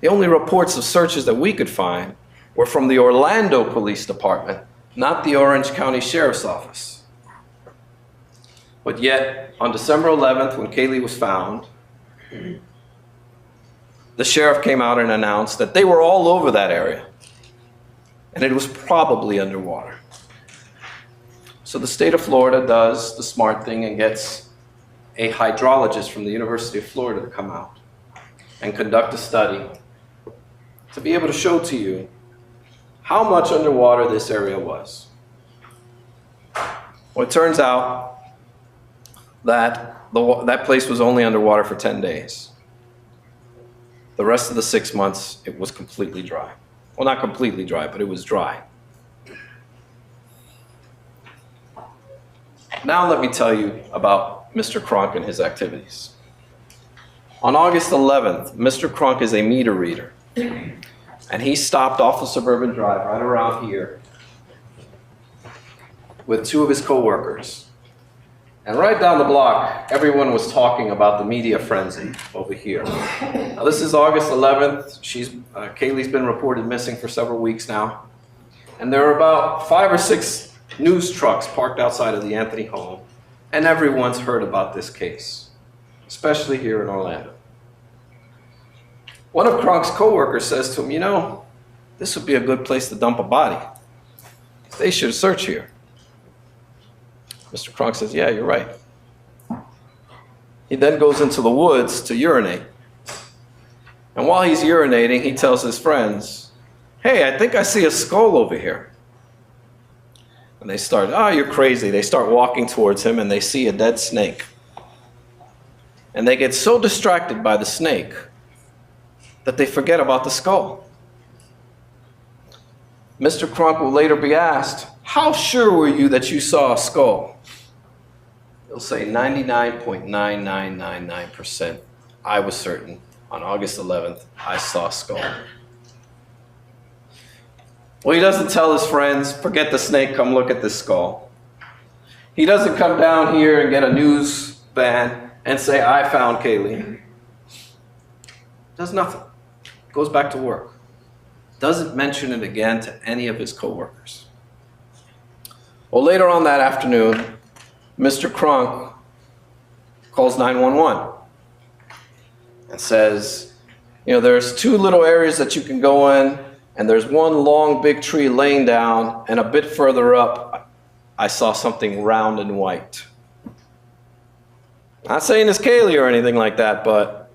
The only reports of searches that we could find were from the Orlando Police Department, not the Orange County Sheriff's Office. But yet, on December 11th, when Caylee was found, the sheriff came out and announced that they were all over that area, and it was probably underwater. So the state of Florida does the smart thing and gets a hydrologist from the University of Florida to come out and conduct a study to be able to show to you how much underwater this area was. Well, it turns out that that place was only underwater for 10 days. The rest of the 6 months, it was completely dry. Well, not completely dry, but it was dry. Now let me tell you about Mr. Kronk and his activities. On August 11th, Mr. Kronk is a meter reader, and he stopped off the Suburban Drive right around here with two of his coworkers. And right down the block, everyone was talking about the media frenzy over here. Now, this is August 11th. Caylee's been reported missing for several weeks now. And there are about 5 or 6 news trucks parked outside of the Anthony home, and everyone's heard about this case, especially here in Orlando. One of Kronk's coworkers says to him, you know, this would be a good place to dump a body. They should search here. Mr. Kronk says, yeah, you're right. He then goes into the woods to urinate. And while he's urinating, he tells his friends, hey, I think I see a skull over here. And they start, oh, you're crazy. They start walking towards him and they see a dead snake. And they get so distracted by the snake that they forget about the skull. Mr. Kronk will later be asked, how sure were you that you saw a skull? He'll say 99.9999%. I was certain on August 11th, I saw a skull. Well, he doesn't tell his friends, forget the snake, come look at this skull. He doesn't come down here and get a news van and say, I found Caylee. Does nothing. Goes back to work. Doesn't mention it again to any of his coworkers. Well, later on that afternoon, Mr. Kronk calls 911 and says, you know, there's 2 little areas that you can go in, and there's one long big tree laying down, and a bit further up, I saw something round and white. Not saying it's Caylee or anything like that, but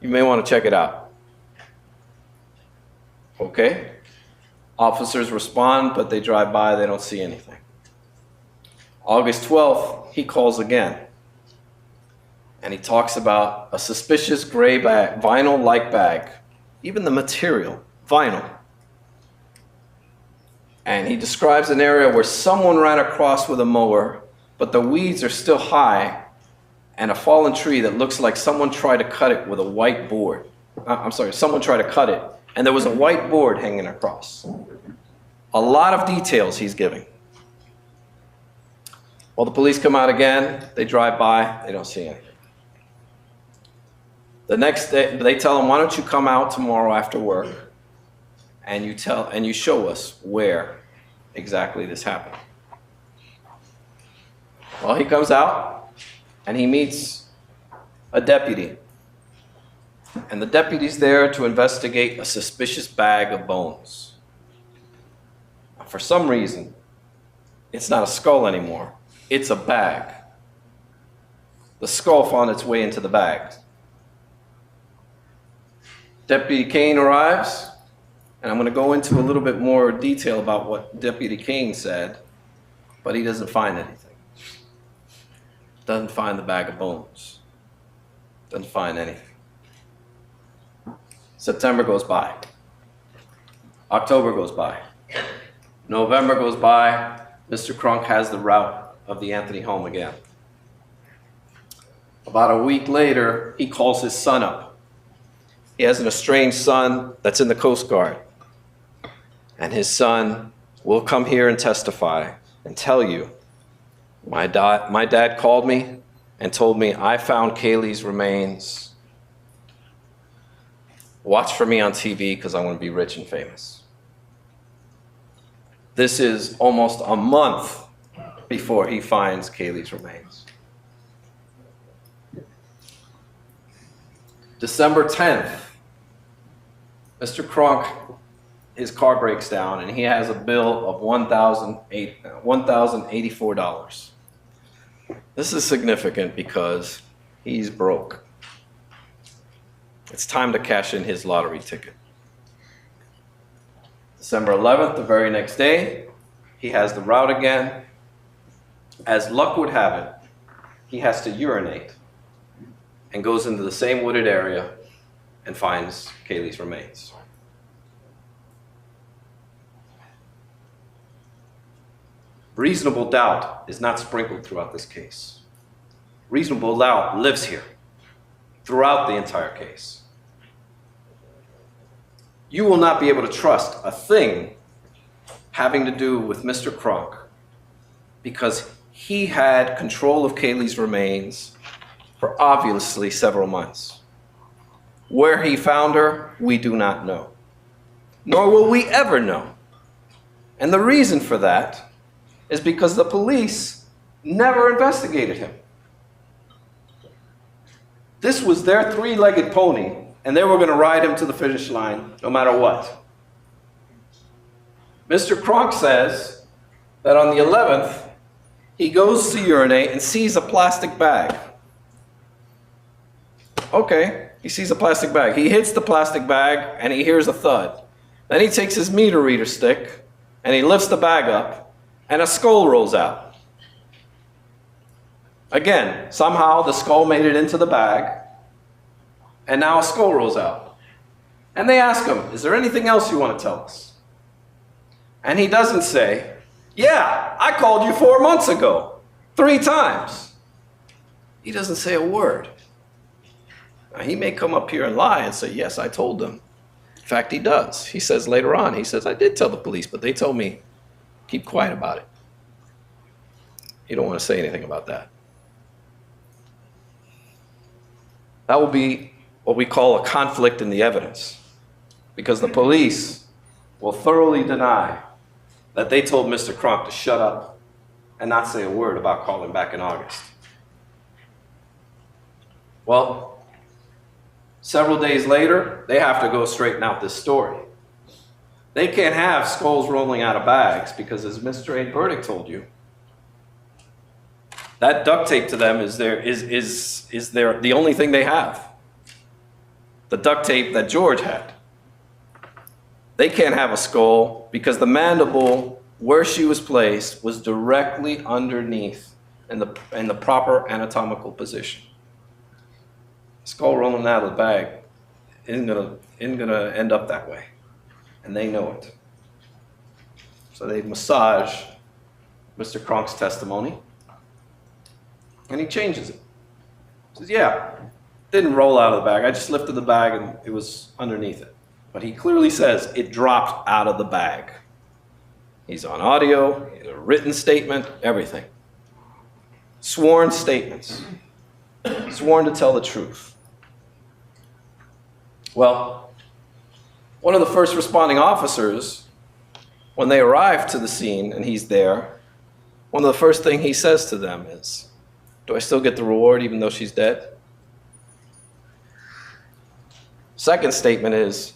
you may want to check it out. Okay. Officers respond, but they drive by, they don't see anything. August 12th, he calls again. And he talks about a suspicious gray bag, vinyl-like bag. Even the material, vinyl. And he describes an area where someone ran across with a mower, but the weeds are still high, and a fallen tree that looks like someone tried to cut it with a white board. Someone tried to cut it, and there was a white board hanging across. A lot of details he's giving. Well, the police come out again, they drive by, they don't see anything. The next day, they tell him, why don't you come out tomorrow after work and you show us where exactly this happened. Well, he comes out and he meets a deputy. And the deputy's there to investigate a suspicious bag of bones. For some reason, it's not a skull anymore. It's a bag. The skull found its way into the bag. Deputy Kane arrives, and I'm going to go into a little bit more detail about what Deputy Kane said, but he doesn't find anything. Doesn't find the bag of bones. Doesn't find anything. September goes by. October goes by. November goes by. Mr. Kronk has the route of the Anthony home again. About a week later, he calls his son up. He has an estranged son that's in the Coast Guard. And his son will come here and testify and tell you, my dad called me and told me I found Caylee's remains. Watch for me on TV because I want to be rich and famous. This is almost a month before he finds Caylee's remains. December 10th, Mr. Kronk, his car breaks down and he has a bill of $1,084. This is significant because he's broke. It's time to cash in his lottery ticket. December 11th, the very next day, he has the route again. As luck would have it, he has to urinate and goes into the same wooded area and finds Caylee's remains. Reasonable doubt is not sprinkled throughout this case. Reasonable doubt lives here. throughout the entire case. You will not be able to trust a thing having to do with Mr. Kronk because he had control of Caylee's remains for obviously several months. Where he found her, we do not know, nor will we ever know. And the reason for that is because the police never investigated him. This was their three-legged pony, and they were going to ride him to the finish line no matter what. Mr. Kronk says that on the 11th, he goes to urinate and sees a plastic bag. Okay, he sees a plastic bag. He hits the plastic bag and he hears a thud. Then he takes his meter reader stick and he lifts the bag up and a skull rolls out. Again, somehow the skull made it into the bag and now a skull rolls out. And they ask him, is there anything else you want to tell us? And he doesn't say, yeah, I called you 4 months ago, 3 times. He doesn't say a word. Now, he may come up here and lie and say, yes, I told them. In fact, he does. He says later on, he says, I did tell the police, but they told me, keep quiet about it. He don't want to say anything about that. That will be what we call a conflict in the evidence, because the police will thoroughly deny that they told Mr. Kronk to shut up and not say a word about calling back in August. Well, several days later, they have to go straighten out this story. They can't have skulls rolling out of bags because, as Mr. A. Burdick told you, that duct tape to them is the only thing they have. The duct tape that George had. They can't have a skull because the mandible where she was placed was directly underneath in the proper anatomical position. Skull rolling out of the bag isn't gonna end up that way, and they know it. So they massage Mr. Kronk's testimony, and he changes it. He says, yeah, didn't roll out of the bag. I just lifted the bag and it was underneath it. But he clearly says it dropped out of the bag. He's on audio, a written statement, everything. Sworn statements. Sworn to tell the truth. Well, one of the first responding officers, when they arrive to the scene and he's there, one of the first things he says to them is, do I still get the reward even though she's dead? Second statement is,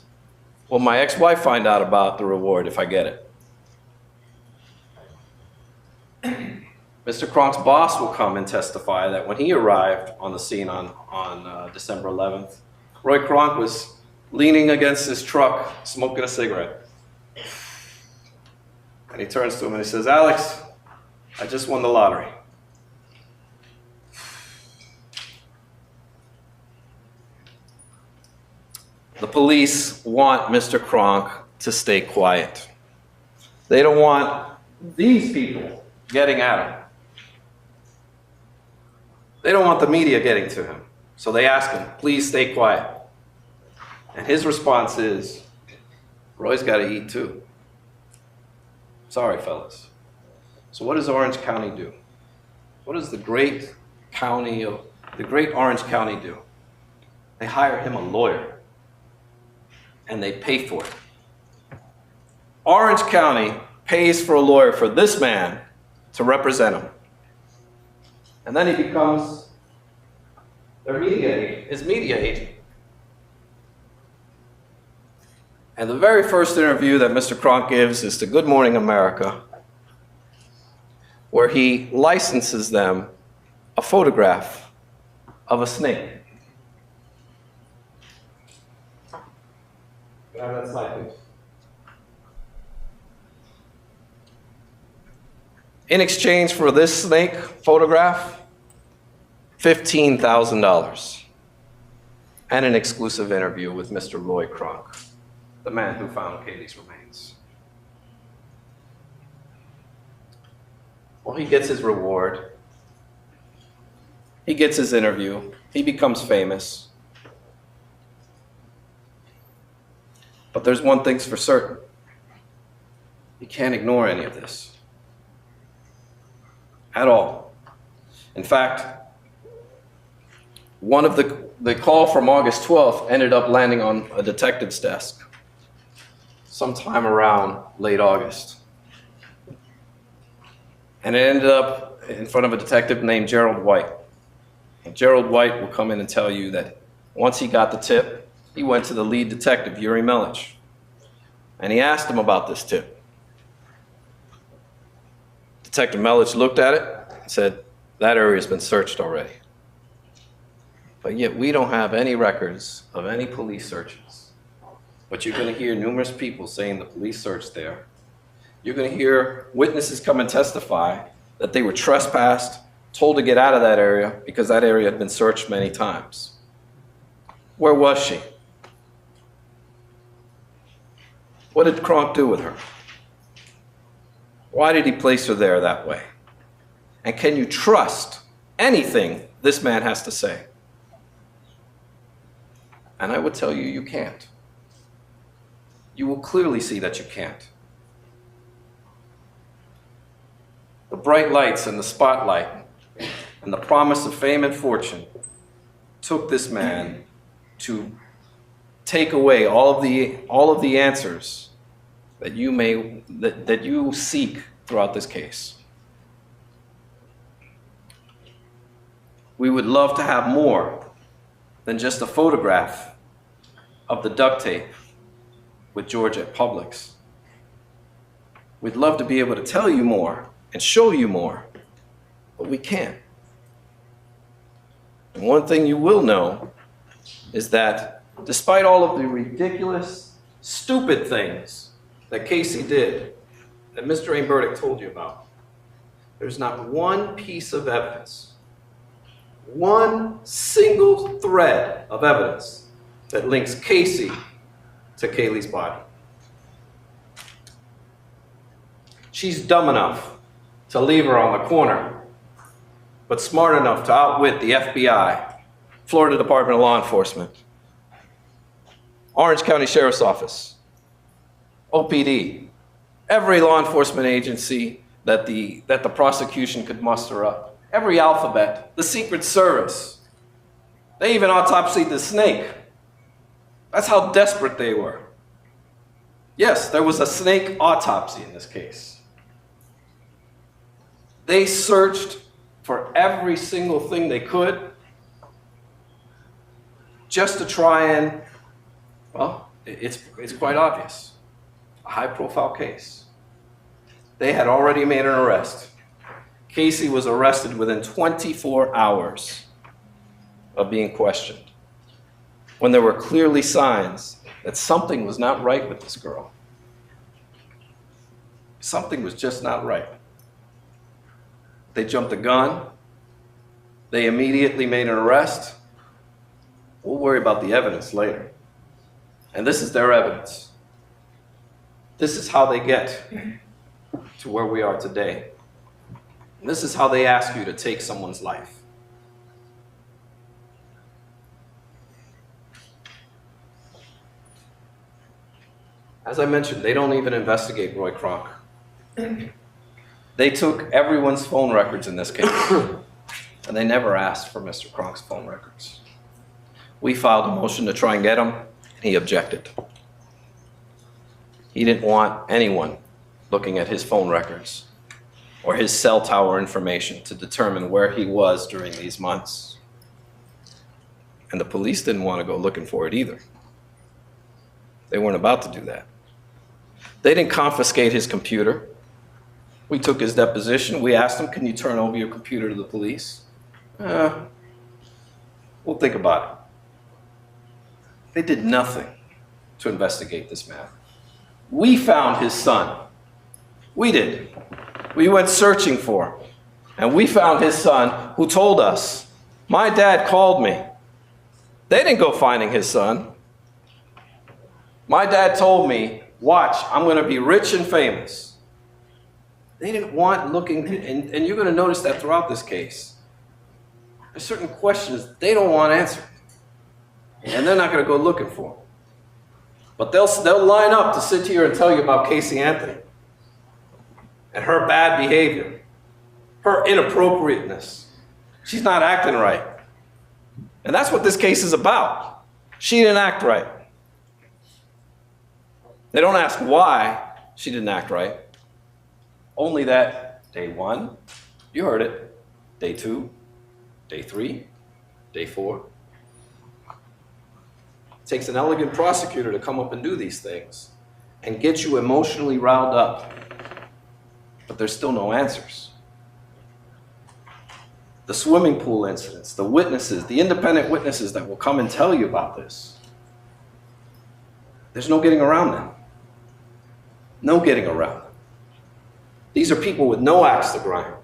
will my ex-wife find out about the reward if I get it? Mr. Kronk's boss will come and testify that when he arrived on the scene on December 11th, Roy Kronk was leaning against his truck, smoking a cigarette. And he turns to him and he says, Alex, I just won the lottery. The police want Mr. Kronk to stay quiet. They don't want these people getting at him. They don't want the media getting to him. So they ask him, please stay quiet. And his response is, Roy's got to eat too. Sorry, fellas. So what does Orange County do? What does the great Orange County do? They hire him a lawyer. And they pay for it. Orange County pays for a lawyer for this man to represent him. And then he becomes his media agent. And the very first interview that Mr. Kronk gives is to Good Morning America, where he licenses them a photograph of a snake. Can I have that slide, please? In exchange for this snake photograph, $15,000 and an exclusive interview with Mr. Roy Kronk, the man who found Caylee's remains. Well, he gets his reward. He gets his interview. He becomes famous. But there's one thing's for certain. You can't ignore any of this. At all. In fact, one of the call from August 12th ended up landing on a detective's desk sometime around late August. And it ended up in front of a detective named Gerald White. And Gerald White will come in and tell you that once he got the tip, he went to the lead detective, Yuri Melich, and he asked him about this tip. Detective Melich looked at it and said, that area's been searched already. But yet we don't have any records of any police searches. But you're going to hear numerous people saying the police searched there. You're going to hear witnesses come and testify that they were trespassed, told to get out of that area because that area had been searched many times. Where was she? What did Kronk do with her? Why did he place her there that way? And can you trust anything this man has to say? And I would tell you, you can't. You will clearly see that you can't. The bright lights and the spotlight and the promise of fame and fortune took this man to take away all of the answers that you seek throughout this case. We would love to have more than just a photograph of the duct tape with George at Publix. We'd love to be able to tell you more and show you more, but we can't. And one thing you will know is that despite all of the ridiculous, stupid things that Casey did, that Mr. Aim Burdick told you about, there's not one piece of evidence, one single thread of evidence that links Casey to Caylee's body. She's dumb enough to leave her on the corner, but smart enough to outwit the FBI, Florida Department of Law Enforcement, Orange County Sheriff's Office, OPD, every law enforcement agency that the prosecution could muster up, every alphabet, the Secret Service. They even autopsied the snake. That's how desperate they were. Yes, there was a snake autopsy in this case. They searched for every single thing they could just to try and, well, it's quite obvious. A high-profile case. They had already made an arrest. Casey was arrested within 24 hours of being questioned, when there were clearly signs that something was not right with this girl. Something was just not right. They jumped the gun. They immediately made an arrest. We'll worry about the evidence later. And this is their evidence. This is how they get to where we are today. And this is how they ask you to take someone's life. As I mentioned, they don't even investigate Roy Kronk. They took everyone's phone records in this case, and they never asked for Mr. Kronk's phone records. We filed a motion to try and get him, and he objected. He didn't want anyone looking at his phone records or his cell tower information to determine where he was during these months. And the police didn't want to go looking for it either. They weren't about to do that. They didn't confiscate his computer. We took his deposition. We asked him, can you turn over your computer to the police? We'll think about it. They did nothing to investigate this man. We found his son. We did. We went searching for him. And we found his son, who told us, my dad called me. They didn't go finding his son. My dad told me, watch, I'm going to be rich and famous. They didn't want looking, and you're going to notice that throughout this case. There's certain questions they don't want answered. And they're not going to go looking for them. But they'll line up to sit here and tell you about Caylee Anthony and her bad behavior, her inappropriateness. She's not acting right. And that's what this case is about. She didn't act right. They don't ask why she didn't act right. Only that day 1, you heard it, day 2, day 3, day 4. It takes an elegant prosecutor to come up and do these things and get you emotionally riled up. But there's still no answers. The swimming pool incidents, the witnesses, the independent witnesses that will come and tell you about this, there's no getting around them. No getting around them. These are people with no axe to grind.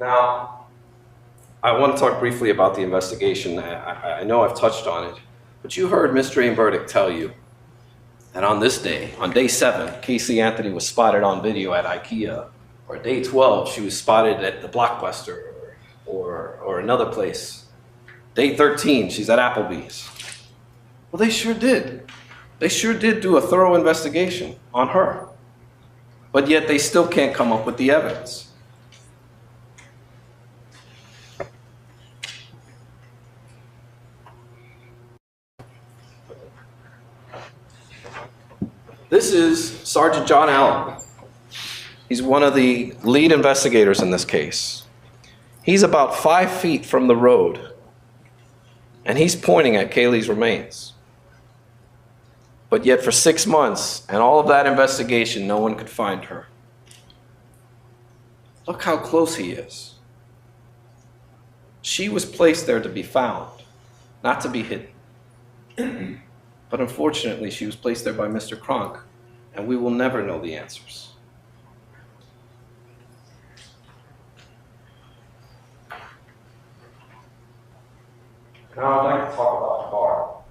Now, I want to talk briefly about the investigation. I know I've touched on it, but you heard Ms. Verdict tell you that on this day, on day 7, Caylee Anthony was spotted on video at IKEA, or day 12, she was spotted at the Blockbuster or another place. Day 13, she's at Applebee's. Well, they sure did. They sure did do a thorough investigation on her. But yet they still can't come up with the evidence. This is Sergeant John Allen. He's one of the lead investigators in this case. He's about 5 feet from the road, and he's pointing at Caylee's remains. But yet for 6 months and all of that investigation, no one could find her. Look how close he is. She was placed there to be found, not to be hidden. But unfortunately, she was placed there by Mr. Kronk, and we will never know the answers. Now I'd like to talk about the car.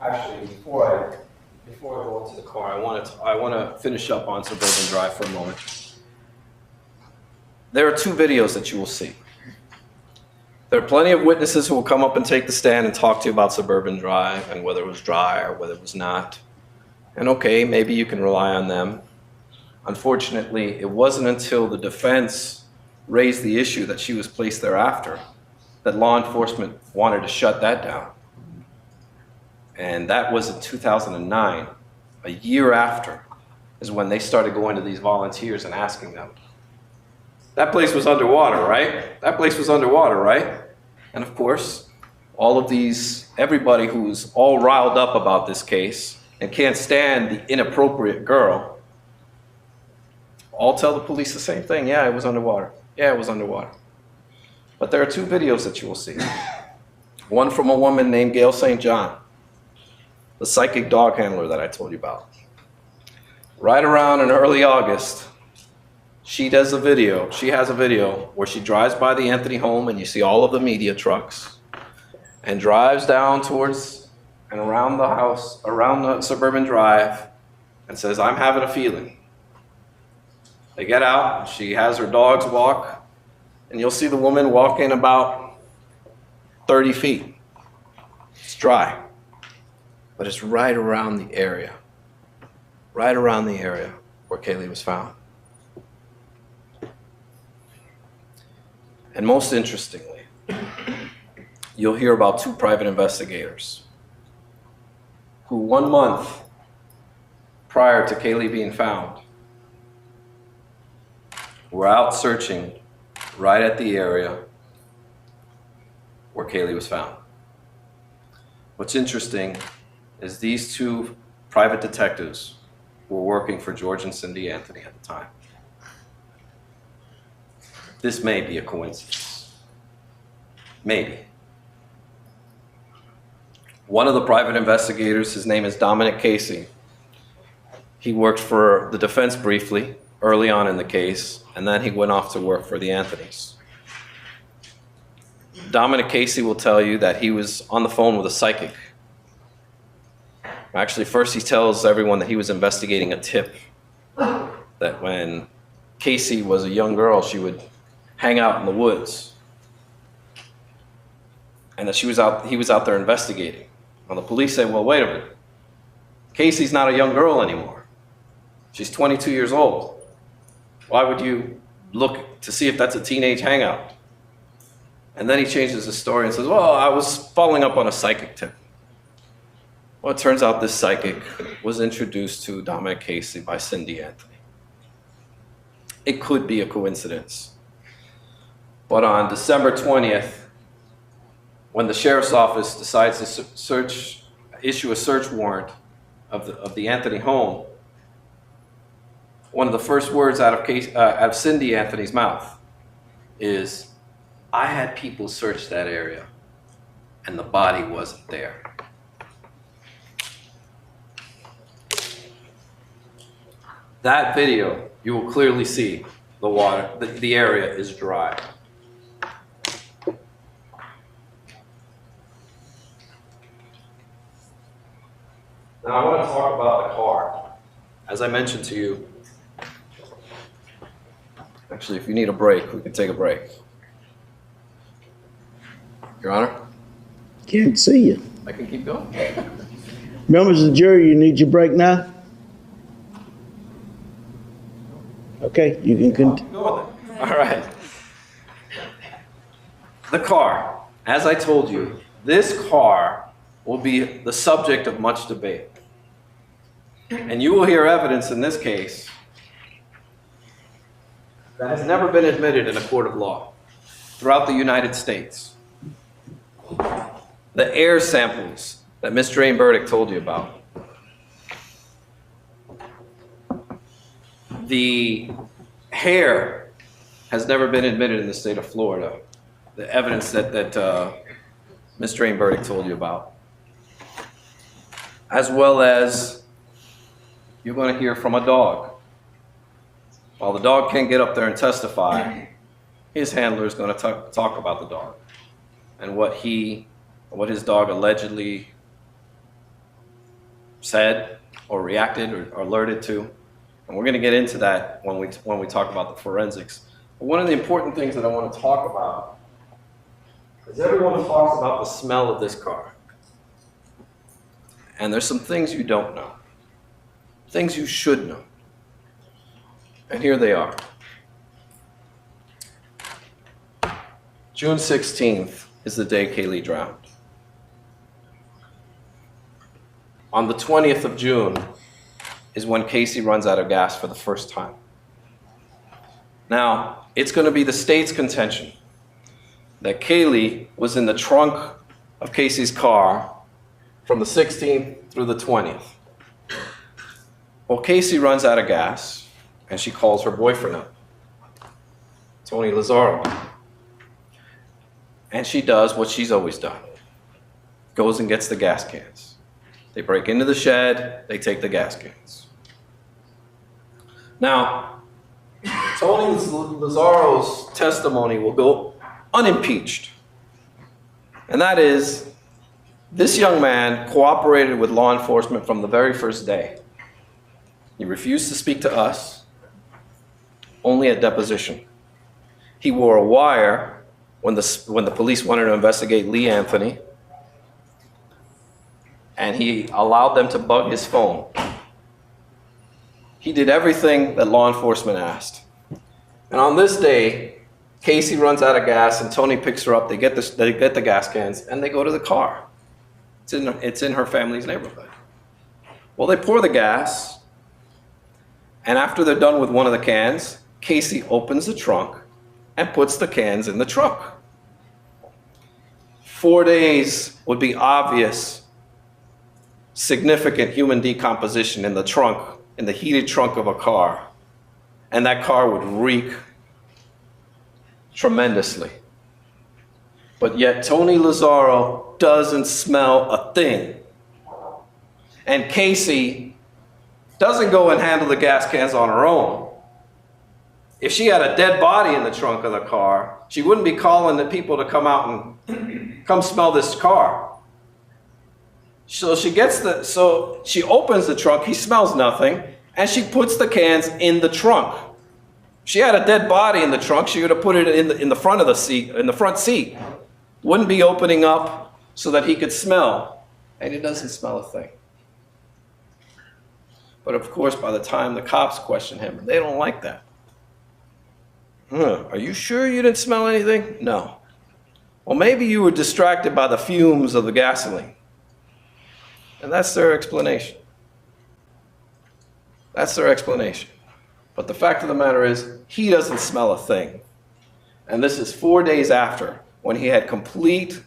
Actually, before I go into the car, I want to finish up on Suburban Drive for a moment. There are 2 videos that you will see. There are plenty of witnesses who will come up and take the stand and talk to you about Suburban Drive and whether it was dry or whether it was not. And okay, maybe you can rely on them. Unfortunately, it wasn't until the defense raised the issue that she was placed thereafter that law enforcement wanted to shut that down. And that was in 2009. A year after is when they started going to these volunteers and asking them. That place was underwater, right? That place was underwater, right? And of course, all of these, everybody who's all riled up about this case and can't stand the inappropriate girl, all tell the police the same thing. Yeah, it was underwater. Yeah, it was underwater. But there are 2 videos that you will see. One from a woman named Gail St. John, the psychic dog handler that I told you about. Right around in early August, she has a video where she drives by the Anthony home and you see all of the media trucks and drives down towards and around the house, around the Suburban Drive, and says, "I'm having a feeling." They get out, and she has her dogs walk, and you'll see the woman walking about 30 feet. It's dry, but it's right around the area where Caylee was found. And most interestingly, you'll hear about 2 private investigators who 1 month prior to Caylee being found were out searching right at the area where Caylee was found. What's interesting is these 2 private detectives were working for George and Cindy Anthony at the time. This may be a coincidence. Maybe. One of the private investigators, his name is Casey. He worked for the defense briefly, early on in the case, and then he went off to work for the Anthonys. Casey will tell you that he was on the phone with a psychic. Actually, first he tells everyone that he was investigating a tip, that when Casey was a young girl, she would hang out in the woods. And that he was out there investigating. Well, the police say, well, wait a minute. Casey's not a young girl anymore. She's 22 years old. Why would you look to see if that's a teenage hangout? And then he changes the story and says, well, I was following up on a psychic tip. Well, it turns out this psychic was introduced to Dominic Casey by Cindy Anthony. It could be a coincidence. But on December 20th, when the sheriff's office decides to issue a search warrant of the Anthony home, one of the first words out of Cindy Anthony's mouth is, I had people search that area and the body wasn't there. That video, you will clearly see the water, the area is dry. Now I want to talk about the car. As I mentioned to you, actually, if you need a break, we can take a break. Your Honor? Can't see you. I can keep going. Members of the jury, you need your break now? Okay, you can continue. Go with it. All right. The car. As I told you, this car will be the subject of much debate. And you will hear evidence in this case that has never been admitted in a court of law throughout the United States. The air samples that Ms. Drain Burdick told you about. The hair has never been admitted in the state of Florida. The evidence that Ms. Drain Burdick told you about. As well as you're going to hear from a dog. While the dog can't get up there and testify, his handler is going to talk about the dog and what his dog allegedly said or reacted or alerted to. And we're going to get into that when we talk about the forensics. But one of the important things that I want to talk about is everyone talks about the smell of this car. And there's some things you don't know. Things you should know. And here they are. June 16th is the day Caylee drowned. On the 20th of June is when Casey runs out of gas for the first time. Now, it's going to be the state's contention that Caylee was in the trunk of Casey's car from the 16th through the 20th. Well, Casey runs out of gas, and she calls her boyfriend up, Tony Lazaro. And she does what she's always done. Goes and gets the gas cans. They break into the shed, they take the gas cans. Now, Tony Lazaro's testimony will go unimpeached. And that is, this young man cooperated with law enforcement from the very first day. He refused to speak to us, only at deposition. He wore a wire when the police wanted to investigate Lee Anthony, and he allowed them to bug his phone. He did everything that law enforcement asked. And on this day, Casey runs out of gas and Tony picks her up. They get the gas cans and they go to the car. It's in her family's neighborhood. Well, they pour the gas, and after they're done with one of the cans, Casey opens the trunk and puts the cans in the trunk. 4 days would be obvious, significant human decomposition in the trunk, in the heated trunk of a car. And that car would reek tremendously. But yet Tony Lazaro doesn't smell a thing. And Casey doesn't go and handle the gas cans on her own. If she had a dead body in the trunk of the car, she wouldn't be calling the people to come out and come smell this car. So she opens the trunk, he smells nothing, and she puts the cans in the trunk. She had a dead body in the trunk. She would have put it in the front of the seat, in the front seat. Wouldn't be opening up so that he could smell. And he doesn't smell a thing. But of course, by the time the cops question him, they don't like that. Are you sure you didn't smell anything? No. Well, maybe you were distracted by the fumes of the gasoline. And that's their explanation. That's their explanation. But the fact of the matter is, he doesn't smell a thing. And this is 4 days after, when he had complete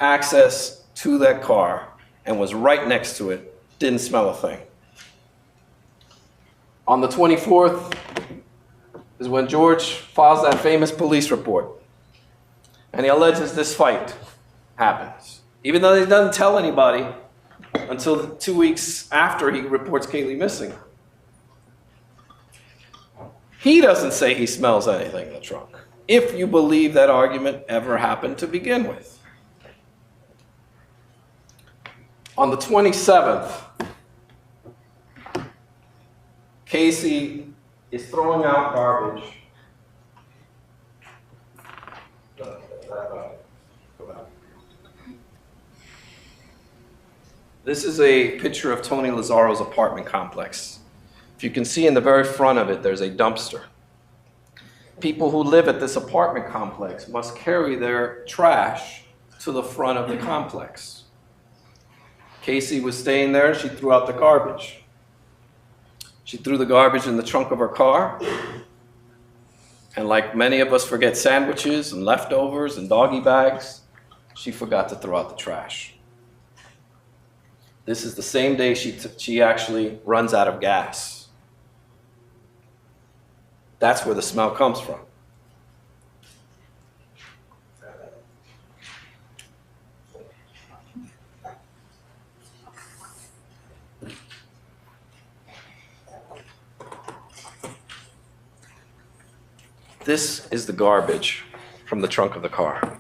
access to that car and was right next to it, didn't smell a thing. On the 24th is when George files that famous police report. And he alleges this fight happens. Even though he doesn't tell anybody until 2 weeks after he reports Caylee missing. He doesn't say he smells anything in the trunk, if you believe that argument ever happened to begin with. On the 27th, Casey is throwing out garbage. This is a picture of Tony Lazzaro's apartment complex. If you can see in the very front of it, there's a dumpster. People who live at this apartment complex must carry their trash to the front of the complex. Casey was staying there, she threw out the garbage. She threw the garbage in the trunk of her car. And like many of us forget sandwiches and leftovers and doggy bags, she forgot to throw out the trash. This is the same day she actually runs out of gas. That's where the smell comes from. This is the garbage from the trunk of the car.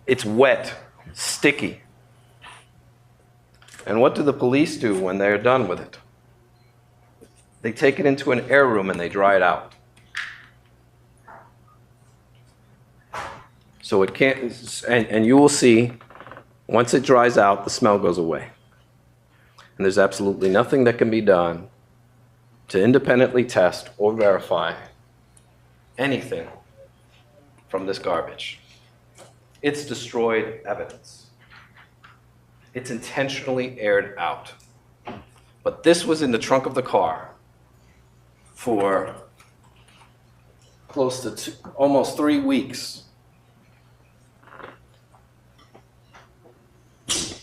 It's wet, sticky. And what do the police do when they're done with it? They take it into an air room and they dry it out. So it can't, and you will see, once it dries out, the smell goes away. And there's absolutely nothing that can be done to independently test or verify anything from this garbage. It's destroyed evidence. It's intentionally aired out. But this was in the trunk of the car for close to almost 3 weeks.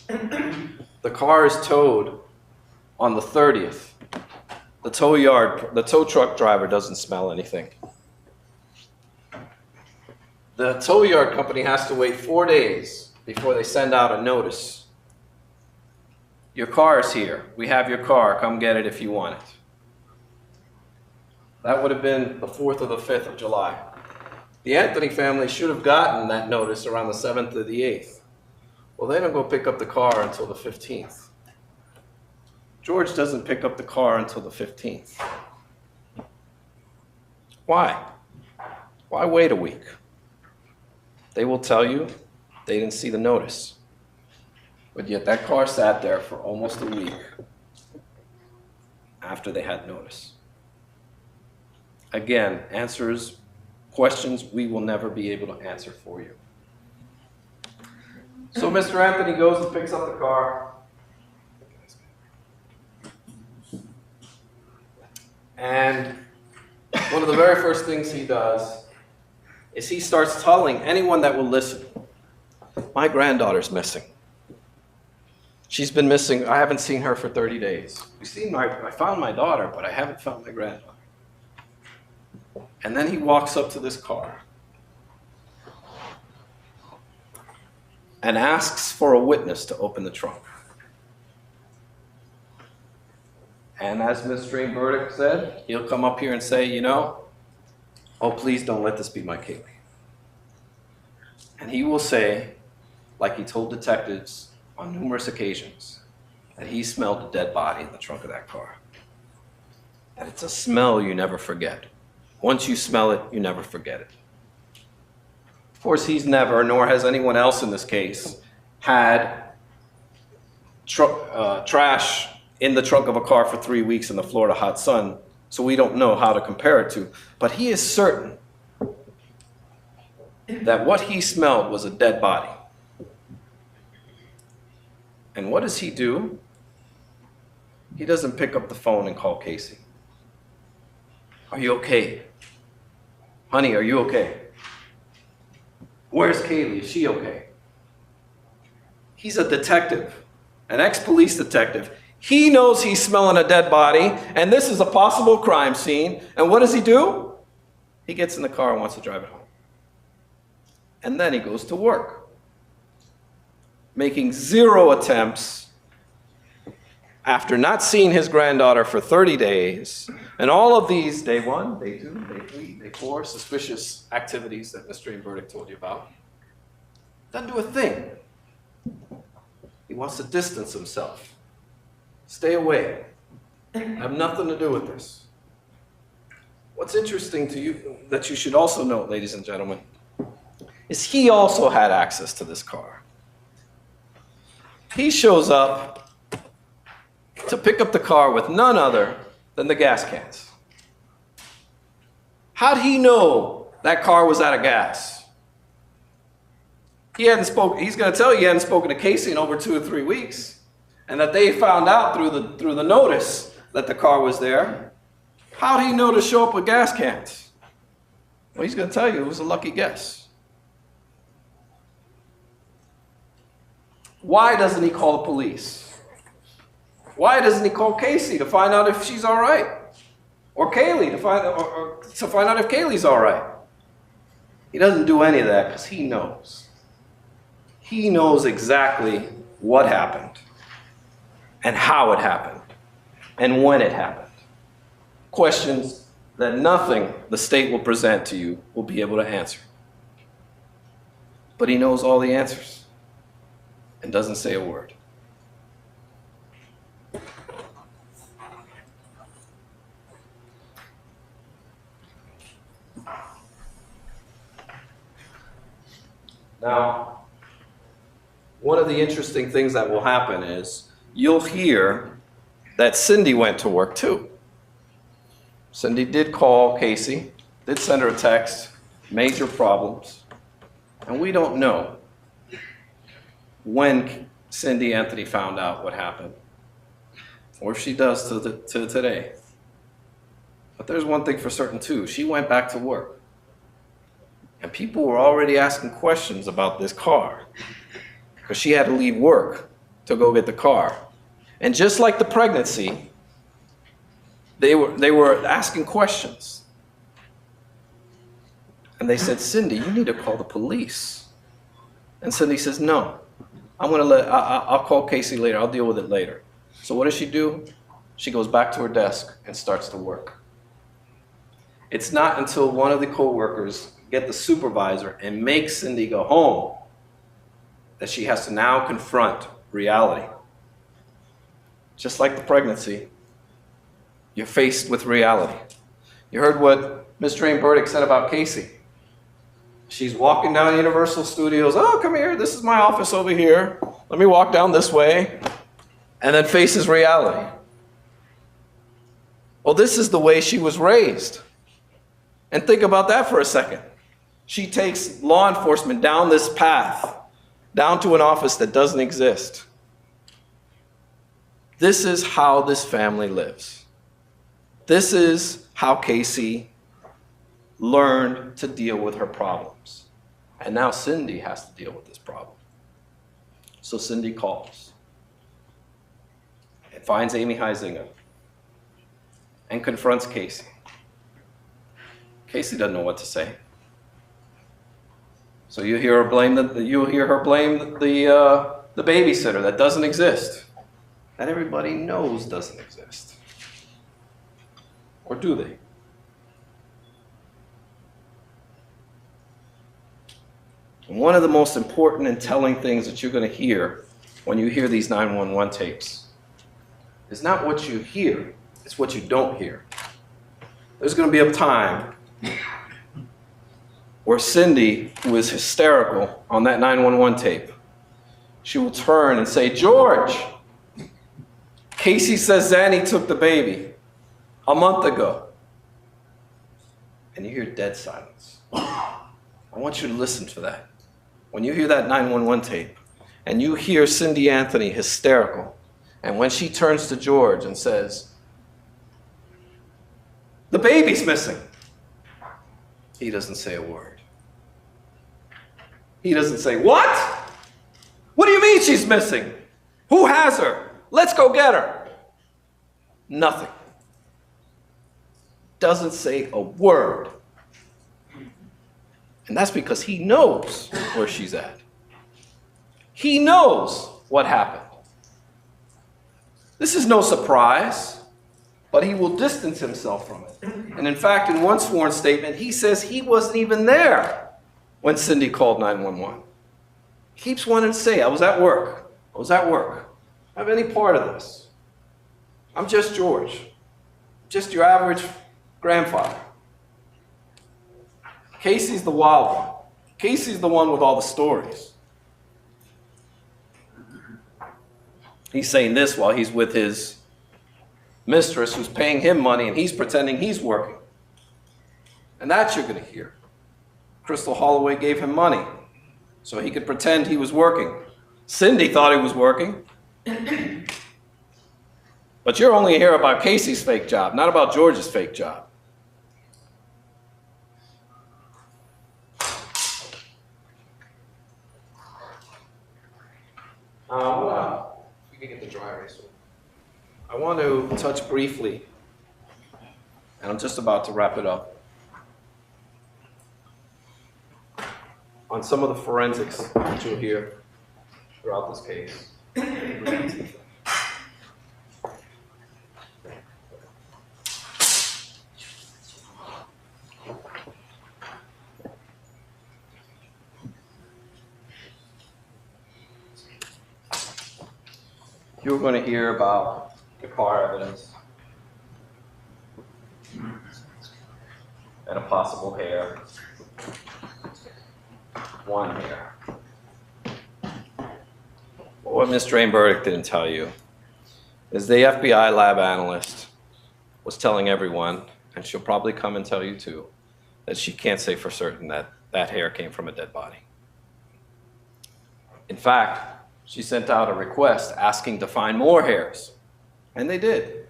The car is towed on the 30th. The tow truck driver doesn't smell anything. The tow yard company has to wait 4 days before they send out a notice. Your car is here. We have your car. Come get it if you want it. That would have been the 4th or the 5th of July. The Anthony family should have gotten that notice around the 7th or the 8th. Well, they don't go pick up the car until the 15th. George doesn't pick up the car until the 15th. Why? Why wait a week? They will tell you they didn't see the notice. But yet that car sat there for almost a week after they had notice. Again, answers, questions we will never be able to answer for you. So Mr. Anthony goes and picks up the car. And one of the very first things he does is he starts telling anyone that will listen, my granddaughter's missing. She's been missing. I haven't seen her for 30 days. I found my daughter, but I haven't found my granddaughter. And then he walks up to this car and asks for a witness to open the trunk. And as Ms. Stream Burdick said, he'll come up here and say, you know, oh, please don't let this be my Caylee. And he will say, like he told detectives on numerous occasions, that he smelled a dead body in the trunk of that car. that it's a smell you never forget. Once you smell it, you never forget it. Of course, he's never, nor has anyone else in this case, had trash in the trunk of a car for 3 weeks in the Florida hot sun, so we don't know how to compare it to. But he is certain that what he smelled was a dead body. And what does he do? He doesn't pick up the phone and call Casey. Are you okay? Honey, are you okay? Where's Caylee? Is she okay? He's a detective, an ex-police detective. He knows he's smelling a dead body, and this is a possible crime scene. And what does he do? He gets in the car and wants to drive it home. And then he goes to work, making 0 attempts after not seeing his granddaughter for 30 days. And all of these, day 1, day 2, day 3, day 4, suspicious activities that Mr. Stream Verdict told you about, doesn't do a thing. He wants to distance himself. Stay away. Have nothing to do with this. What's interesting to you, that you should also note, ladies and gentlemen, is he also had access to this car. He shows up to pick up the car with none other than the gas cans. How'd he know that car was out of gas? He's going to tell you he hadn't spoken to Casey in over 2 or 3 weeks, and that they found out through the notice that the car was there. How'd he know to show up with gas cans? Well, he's going to tell you it was a lucky guess. Why doesn't he call the police? Why doesn't he call Casey to find out if she's all right? Or Caylee to find out if Caylee's all right? He doesn't do any of that because he knows. He knows exactly what happened and how it happened and when it happened. Questions that nothing the state will present to you will be able to answer. But he knows all the answers and doesn't say a word. Now, one of the interesting things that will happen is you'll hear that Cindy went to work too. Cindy did call Casey, did send her a text, major problems, and we don't know when Cindy Anthony found out what happened, or if she does to today. But there's one thing for certain too, she went back to work. And people were already asking questions about this car, because she had to leave work to go get the car. And just like the pregnancy, they were asking questions. And they said, Cindy, you need to call the police. And Cindy says, no. I'll call Casey later. I'll deal with it later. So what does she do? She goes back to her desk and starts to work. It's not until one of the co-workers get the supervisor and make Cindy go home that she has to now confront reality. Just like the pregnancy, you're faced with reality. You heard what Ms. Stream Verdict said about Casey. She's walking down Universal Studios. Oh, come here. This is my office over here. Let me walk down this way. And then faces reality. Well, this is the way she was raised. And think about that for a second. She takes law enforcement down this path, down to an office that doesn't exist. This is how this family lives. This is how Casey learned to deal with her problems. And now Cindy has to deal with this problem. So Cindy calls and finds Amy Huizinga and confronts Casey. Casey doesn't know what to say. So you'll hear her blame the babysitter that doesn't exist, that everybody knows doesn't exist. Or do they? One of the most important and telling things that you're going to hear when you hear these 911 tapes is not what you hear, it's what you don't hear. there's going to be a time where Cindy, who is hysterical on that 911 tape, she will turn and say, "George, Casey says Zanny took the baby a month ago." And you hear dead silence. I want you to listen to that. When you hear that 911 tape and you hear Cindy Anthony hysterical, and when she turns to George and says, "The baby's missing," he doesn't say a word. He doesn't say, "What? What do you mean she's missing? Who has her? Let's go get her." Nothing. Doesn't say a word. And that's because he knows where she's at. He knows what happened. This is no surprise, but he will distance himself from it. And in fact, in one sworn statement, he says he wasn't even there when Cindy called 911. He keeps wanting to say, "I was at work. I was at work. I don't have any part of this. I'm just George. Just your average grandfather." Casey's the wild one. Casey's the one with all the stories. He's saying this while he's with his mistress who's paying him money and he's pretending he's working. And that you're going to hear. Crystal Holloway gave him money so he could pretend he was working. Cindy thought he was working. But you're only here about Casey's fake job, not about George's fake job. You can get the dry erase. I want to touch briefly, and I'm just about to wrap it up, on some of the forensics that you'll hear throughout this case. You're going to hear about the car evidence and a possible hair. One hair. But what Ms. Drain-Burdick didn't tell you is the FBI lab analyst was telling everyone, and she'll probably come and tell you too, that she can't say for certain that that hair came from a dead body. In fact, she sent out a request asking to find more hairs, and they did.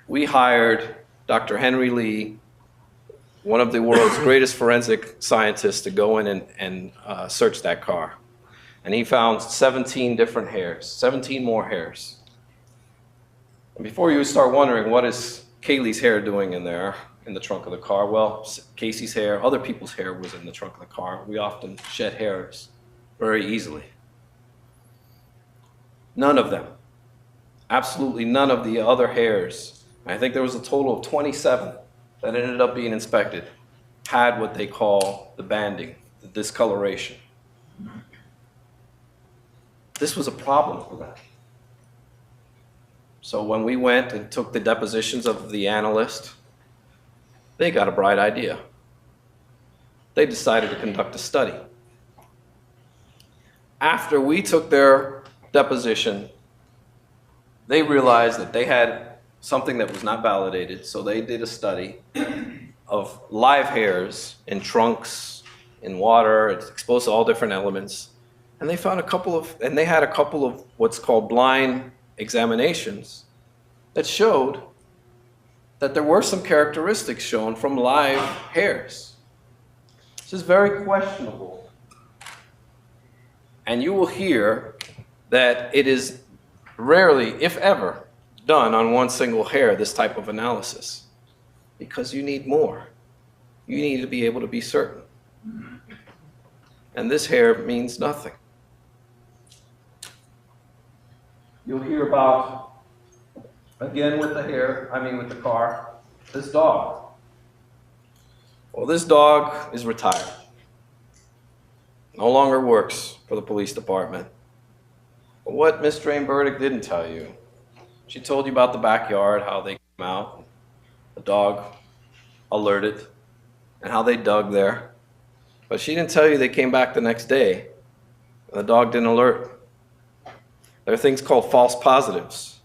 We hired Dr. Henry Lee, one of the world's greatest forensic scientists, to go in and search that car. And he found 17 different hairs, 17 more hairs. And before you start wondering what is Caylee's hair doing in there, in the trunk of the car, well, Casey's hair, other people's hair was in the trunk of the car. We often shed hairs very easily. None of them, absolutely none of the other hairs, I think there was a total of 27 that ended up being inspected, had what they call the banding, the discoloration. This was a problem for them. So when we went and took the depositions of the analyst, they got a bright idea. They decided to conduct a study. After we took their deposition, they realized that they had something that was not validated, so they did a study of live hairs in trunks, in water, it's exposed to all different elements, and they found they had a couple of what's called blind examinations that showed that there were some characteristics shown from live hairs. This is very questionable. And you will hear that it is rarely, if ever, done on one single hair, this type of analysis, because you need more. You need to be able to be certain. And this hair means nothing. You'll hear about, again with the car, this dog. Well, this dog is retired. No longer works for the police department. But what Ms. Drain-Burdick didn't tell you, she told you about the backyard, how they came out. The dog alerted and how they dug there. But she didn't tell you they came back the next day and the dog didn't alert. There are things called false positives,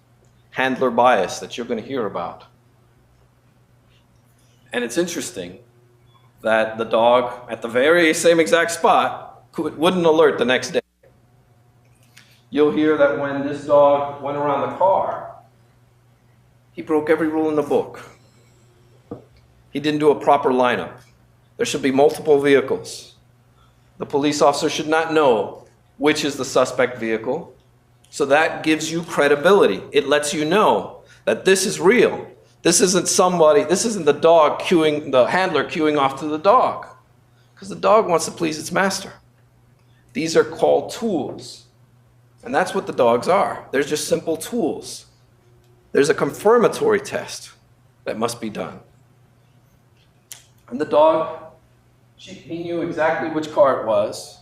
handler bias that you're going to hear about. And it's interesting that the dog at the very same exact spot wouldn't alert the next day. You'll hear that when this dog went around the car, he broke every rule in the book. He didn't do a proper lineup. There should be multiple vehicles. The police officer should not know which is the suspect vehicle. So that gives you credibility. It lets you know that this is real. This isn't the dog the handler queuing off to the dog, because the dog wants to please its master. These are called tools. And that's what the dogs are. They're just simple tools. There's a confirmatory test that must be done. And the dog, he knew exactly which car it was.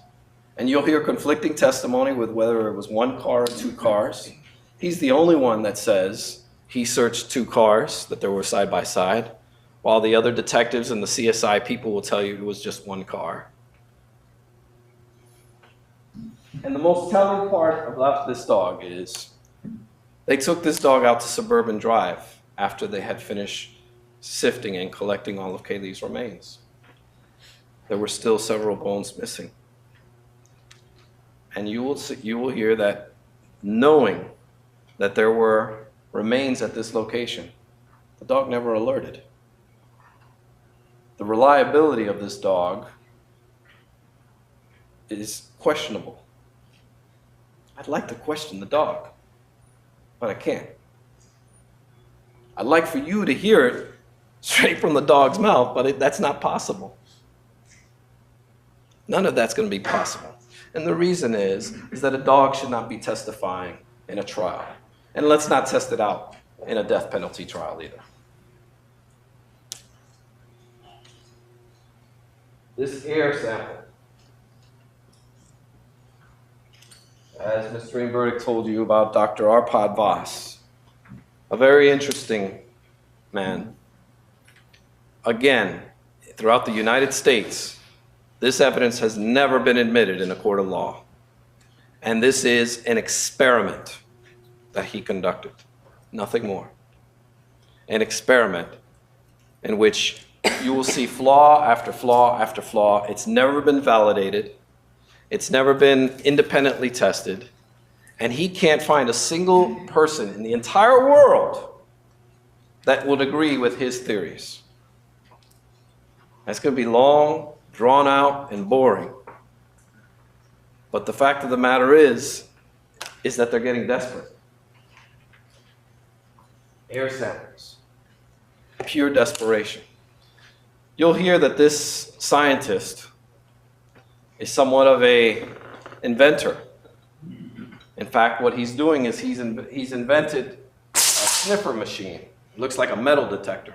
And you'll hear conflicting testimony with whether it was one car or two cars. He's the only one that says he searched two cars, that they were side by side, while the other detectives and the CSI people will tell you it was just one car. And the most telling part about this dog is they took this dog out to Suburban Drive after they had finished sifting and collecting all of Caylee's remains. There were still several bones missing. And you will hear that, knowing that there were remains at this location, the dog never alerted. The reliability of this dog is questionable. I'd like to question the dog, but I can't. I'd like for you to hear it straight from the dog's mouth, but that's not possible. None of that's going to be possible. And the reason is that a dog should not be testifying in a trial. And let's not test it out in a death penalty trial either. This air sample, as Ms. Greenberg told you about Dr. Arpad Voss, a very interesting man. Again, throughout the United States, this evidence has never been admitted in a court of law. And this is an experiment that he conducted, nothing more. An experiment in which you will see flaw after flaw after flaw. It's never been validated. It's never been independently tested. And he can't find a single person in the entire world that would agree with his theories. That's going to be long, drawn out, and boring. But the fact of the matter is that they're getting desperate. Air samples, pure desperation. You'll hear that this scientist is somewhat of an inventor. In fact, what he's doing is he's invented a sniffer machine. It looks like a metal detector,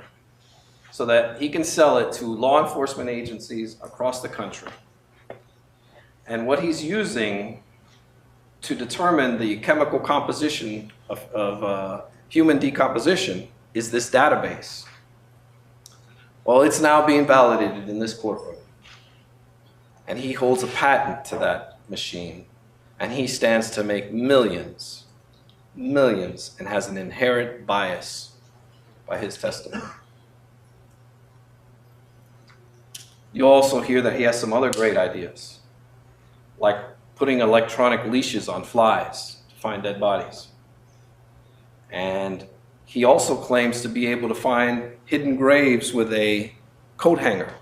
so that he can sell it to law enforcement agencies across the country. And what he's using to determine the chemical composition of human decomposition is this database. Well, it's now being validated in this courtroom. And he holds a patent to that machine. And he stands to make millions, and has an inherent bias by his testimony. You'll also hear that he has some other great ideas, like putting electronic leashes on flies to find dead bodies. And he also claims to be able to find hidden graves with a coat hanger.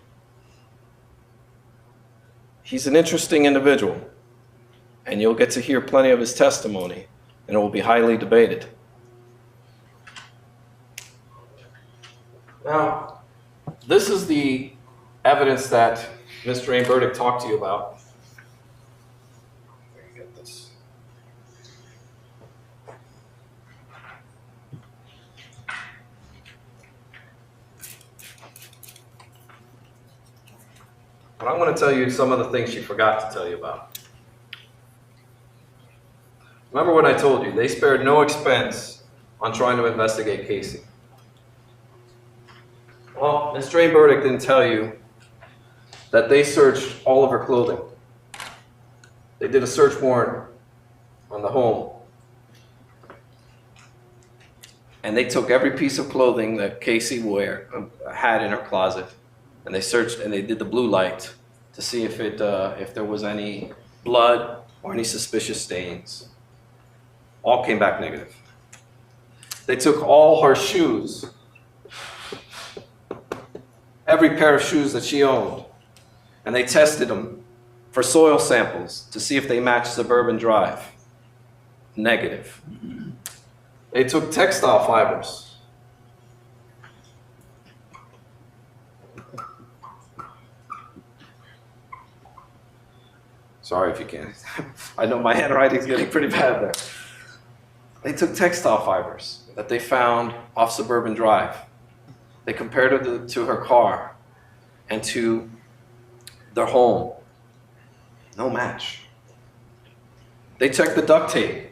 He's an interesting individual, and you'll get to hear plenty of his testimony, and it will be highly debated. Now, this is the evidence that Mr. Ain-Burdick talked to you about. Where you get this? But I'm going to tell you some of the things she forgot to tell you about. Remember what I told you, they spared no expense on trying to investigate Casey. Well, Ms. Drain Burdick didn't tell you that they searched all of her clothing. They did a search warrant on the home. And they took every piece of clothing that Casey had in her closet, and they searched and they did the blue light to see if there was any blood or any suspicious stains. All came back negative. They took all her shoes, every pair of shoes that she owned, and they tested them for soil samples to see if they matched Suburban Drive. Negative. They took textile fibers. Sorry if you can't. I know my handwriting's getting pretty bad there. They took textile fibers that they found off Suburban Drive. They compared it to her car and to their home. No match. They checked the duct tape.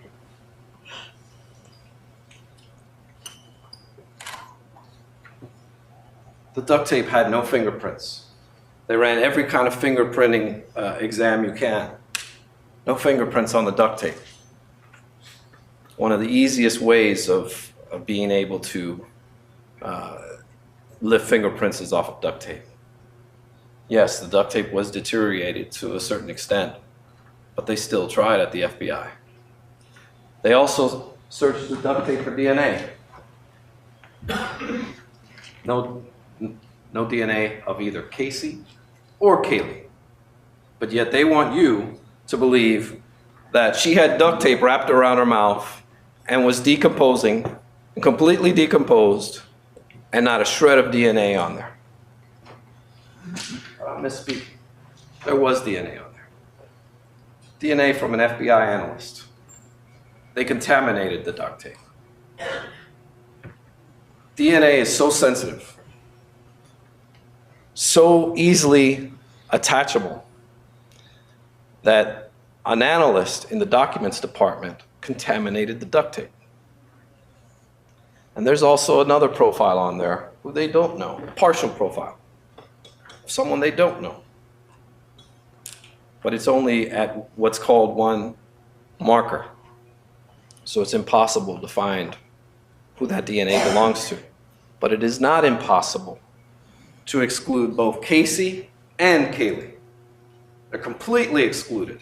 The duct tape had no fingerprints. They ran every kind of fingerprinting exam you can. No fingerprints on the duct tape. One of the easiest ways of being able to lift fingerprints is off of duct tape. Yes, the duct tape was deteriorated to a certain extent, but they still tried at the FBI. They also searched the duct tape for DNA. No DNA of either Casey or Caylee. But yet they want you to believe that she had duct tape wrapped around her mouth and was decomposing, completely decomposed, and not a shred of DNA on there. Misspeak. There was DNA on there. DNA from an FBI analyst. They contaminated the duct tape. DNA is so sensitive, so easily attachable, that an analyst in the documents department contaminated the duct tape. And there's also another profile on there who they don't know, a partial profile, someone they don't know. But it's only at what's called one marker. So it's impossible to find who that DNA belongs to. But it is not impossible to exclude both Casey and Caylee. They're completely excluded.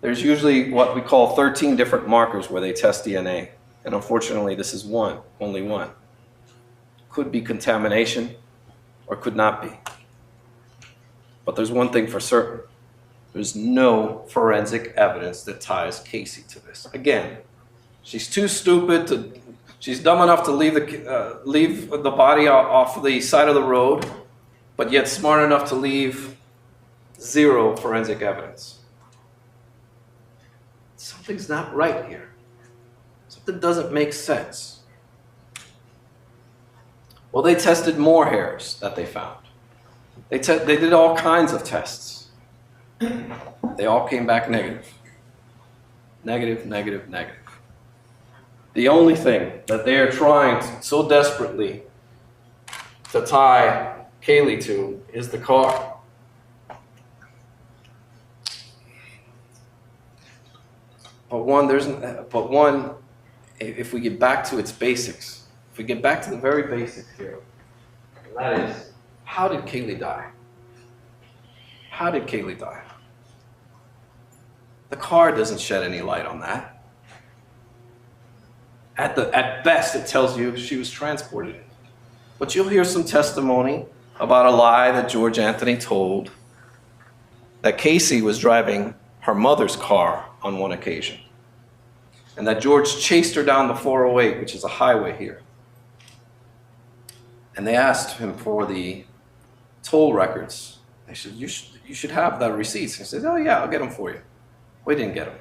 There's usually what we call 13 different markers where they test DNA. And unfortunately, this is one, only one. Could be contamination or could not be. But there's one thing for certain. There's no forensic evidence that ties Casey to this. Again, she's too stupid to, she's dumb enough to leave the body off the side of the road, but yet smart enough to leave zero forensic evidence. Something's not right here. Something doesn't make sense. Well, they tested more hairs that they found. They did all kinds of tests. They all came back negative. Negative, negative, negative. The only thing that they are trying so desperately to tie Caylee to is the car. But one, if we get back to its basics, if we get back to the very basics here, and that is, how did Caylee die? How did Caylee die? The car doesn't shed any light on that. At best, it tells you she was transported. But you'll hear some testimony about a lie that George Anthony told, that Casey was driving her mother's car on one occasion, and that George chased her down the 408, which is a highway here. And they asked him for the toll records. They said, you should have the receipts. He said, oh yeah, I'll get them for you. We didn't get them.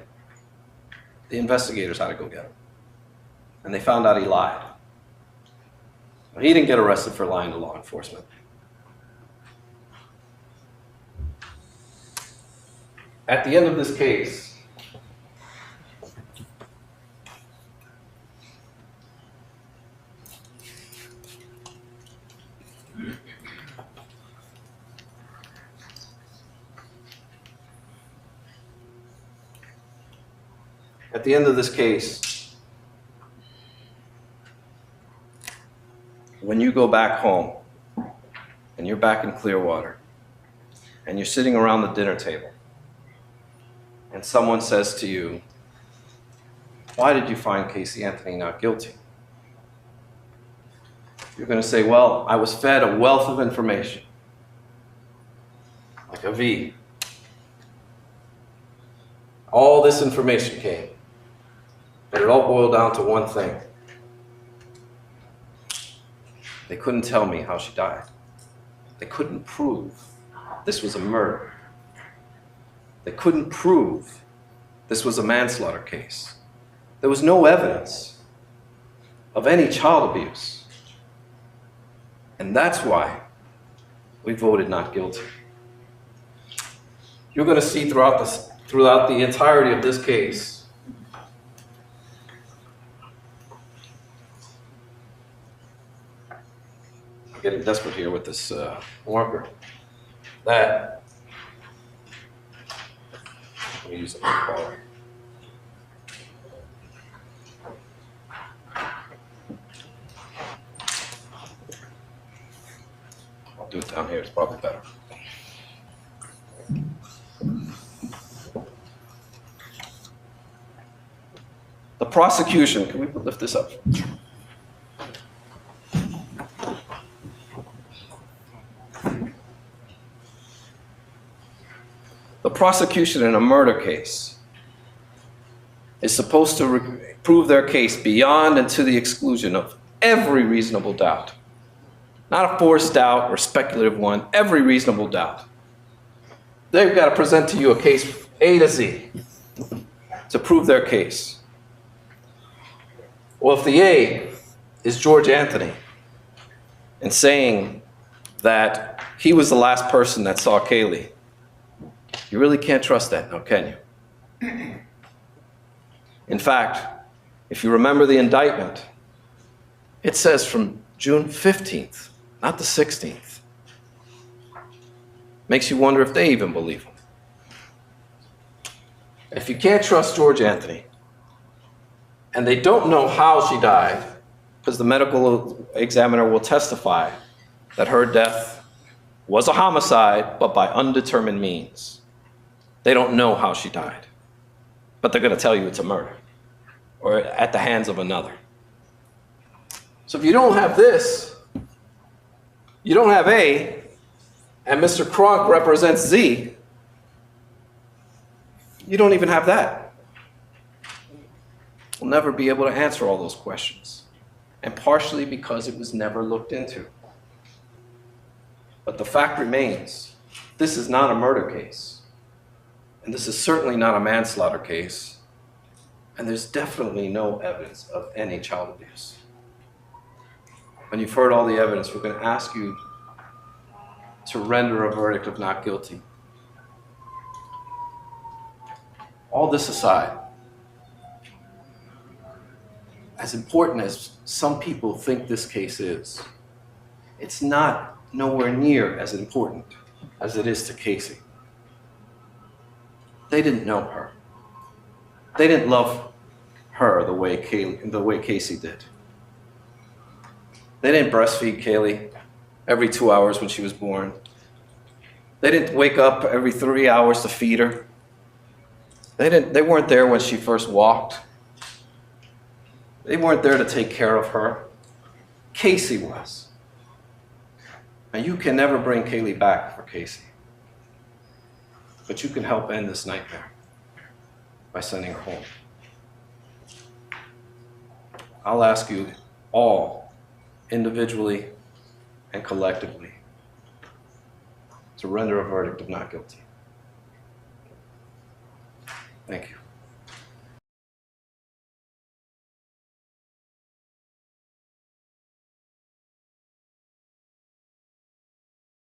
The investigators had to go get them. And they found out he lied. He didn't get arrested for lying to law enforcement. At the end of this case, at the end of this case, when you go back home and you're back in Clearwater and you're sitting around the dinner table and someone says to you, "Why did you find Caylee Anthony not guilty?" You're going to say, "Well, I was fed a wealth of information, like a V. All this information came, but it all boiled down to one thing. They couldn't tell me how she died. They couldn't prove this was a murder. They couldn't prove this was a manslaughter case. There was no evidence of any child abuse. And that's why we voted not guilty." You're going to see throughout the entirety of this case, I'm getting desperate here with this marker, that, let me use a color. I'll do it down here, it's probably better. The prosecution, can we lift this up? The prosecution in a murder case is supposed to prove their case beyond and to the exclusion of every reasonable doubt. Not a forced doubt or speculative one, every reasonable doubt. They've got to present to you a case A to Z to prove their case. Well, if the A is George Anthony and saying that he was the last person that saw Caylee, you really can't trust that now, can you? In fact, if you remember the indictment, it says from June 15th, not the 16th. Makes you wonder if they even believe him. If you can't trust George Anthony, and they don't know how she died, because the medical examiner will testify that her death was a homicide, but by undetermined means. They don't know how she died, but they're going to tell you it's a murder, or at the hands of another. So if you don't have this, you don't have A, and Mr. Kronk represents Z, you don't even have that. We'll never be able to answer all those questions, and partially because it was never looked into. But the fact remains, this is not a murder case, and this is certainly not a manslaughter case, and there's definitely no evidence of any child abuse. When you've heard all the evidence, we're going to ask you to render a verdict of not guilty. All this aside, as important as some people think this case is, it's not nowhere near as important as it is to Casey. They didn't know her. They didn't love her the way Casey did. They didn't breastfeed Caylee every 2 hours when she was born. They didn't wake up every 3 hours to feed her. They weren't there when she first walked. They weren't there to take care of her. Casey was. And you can never bring Caylee back for Casey. But you can help end this nightmare by sending her home. I'll ask you all, individually and collectively, to render a verdict of not guilty. Thank you.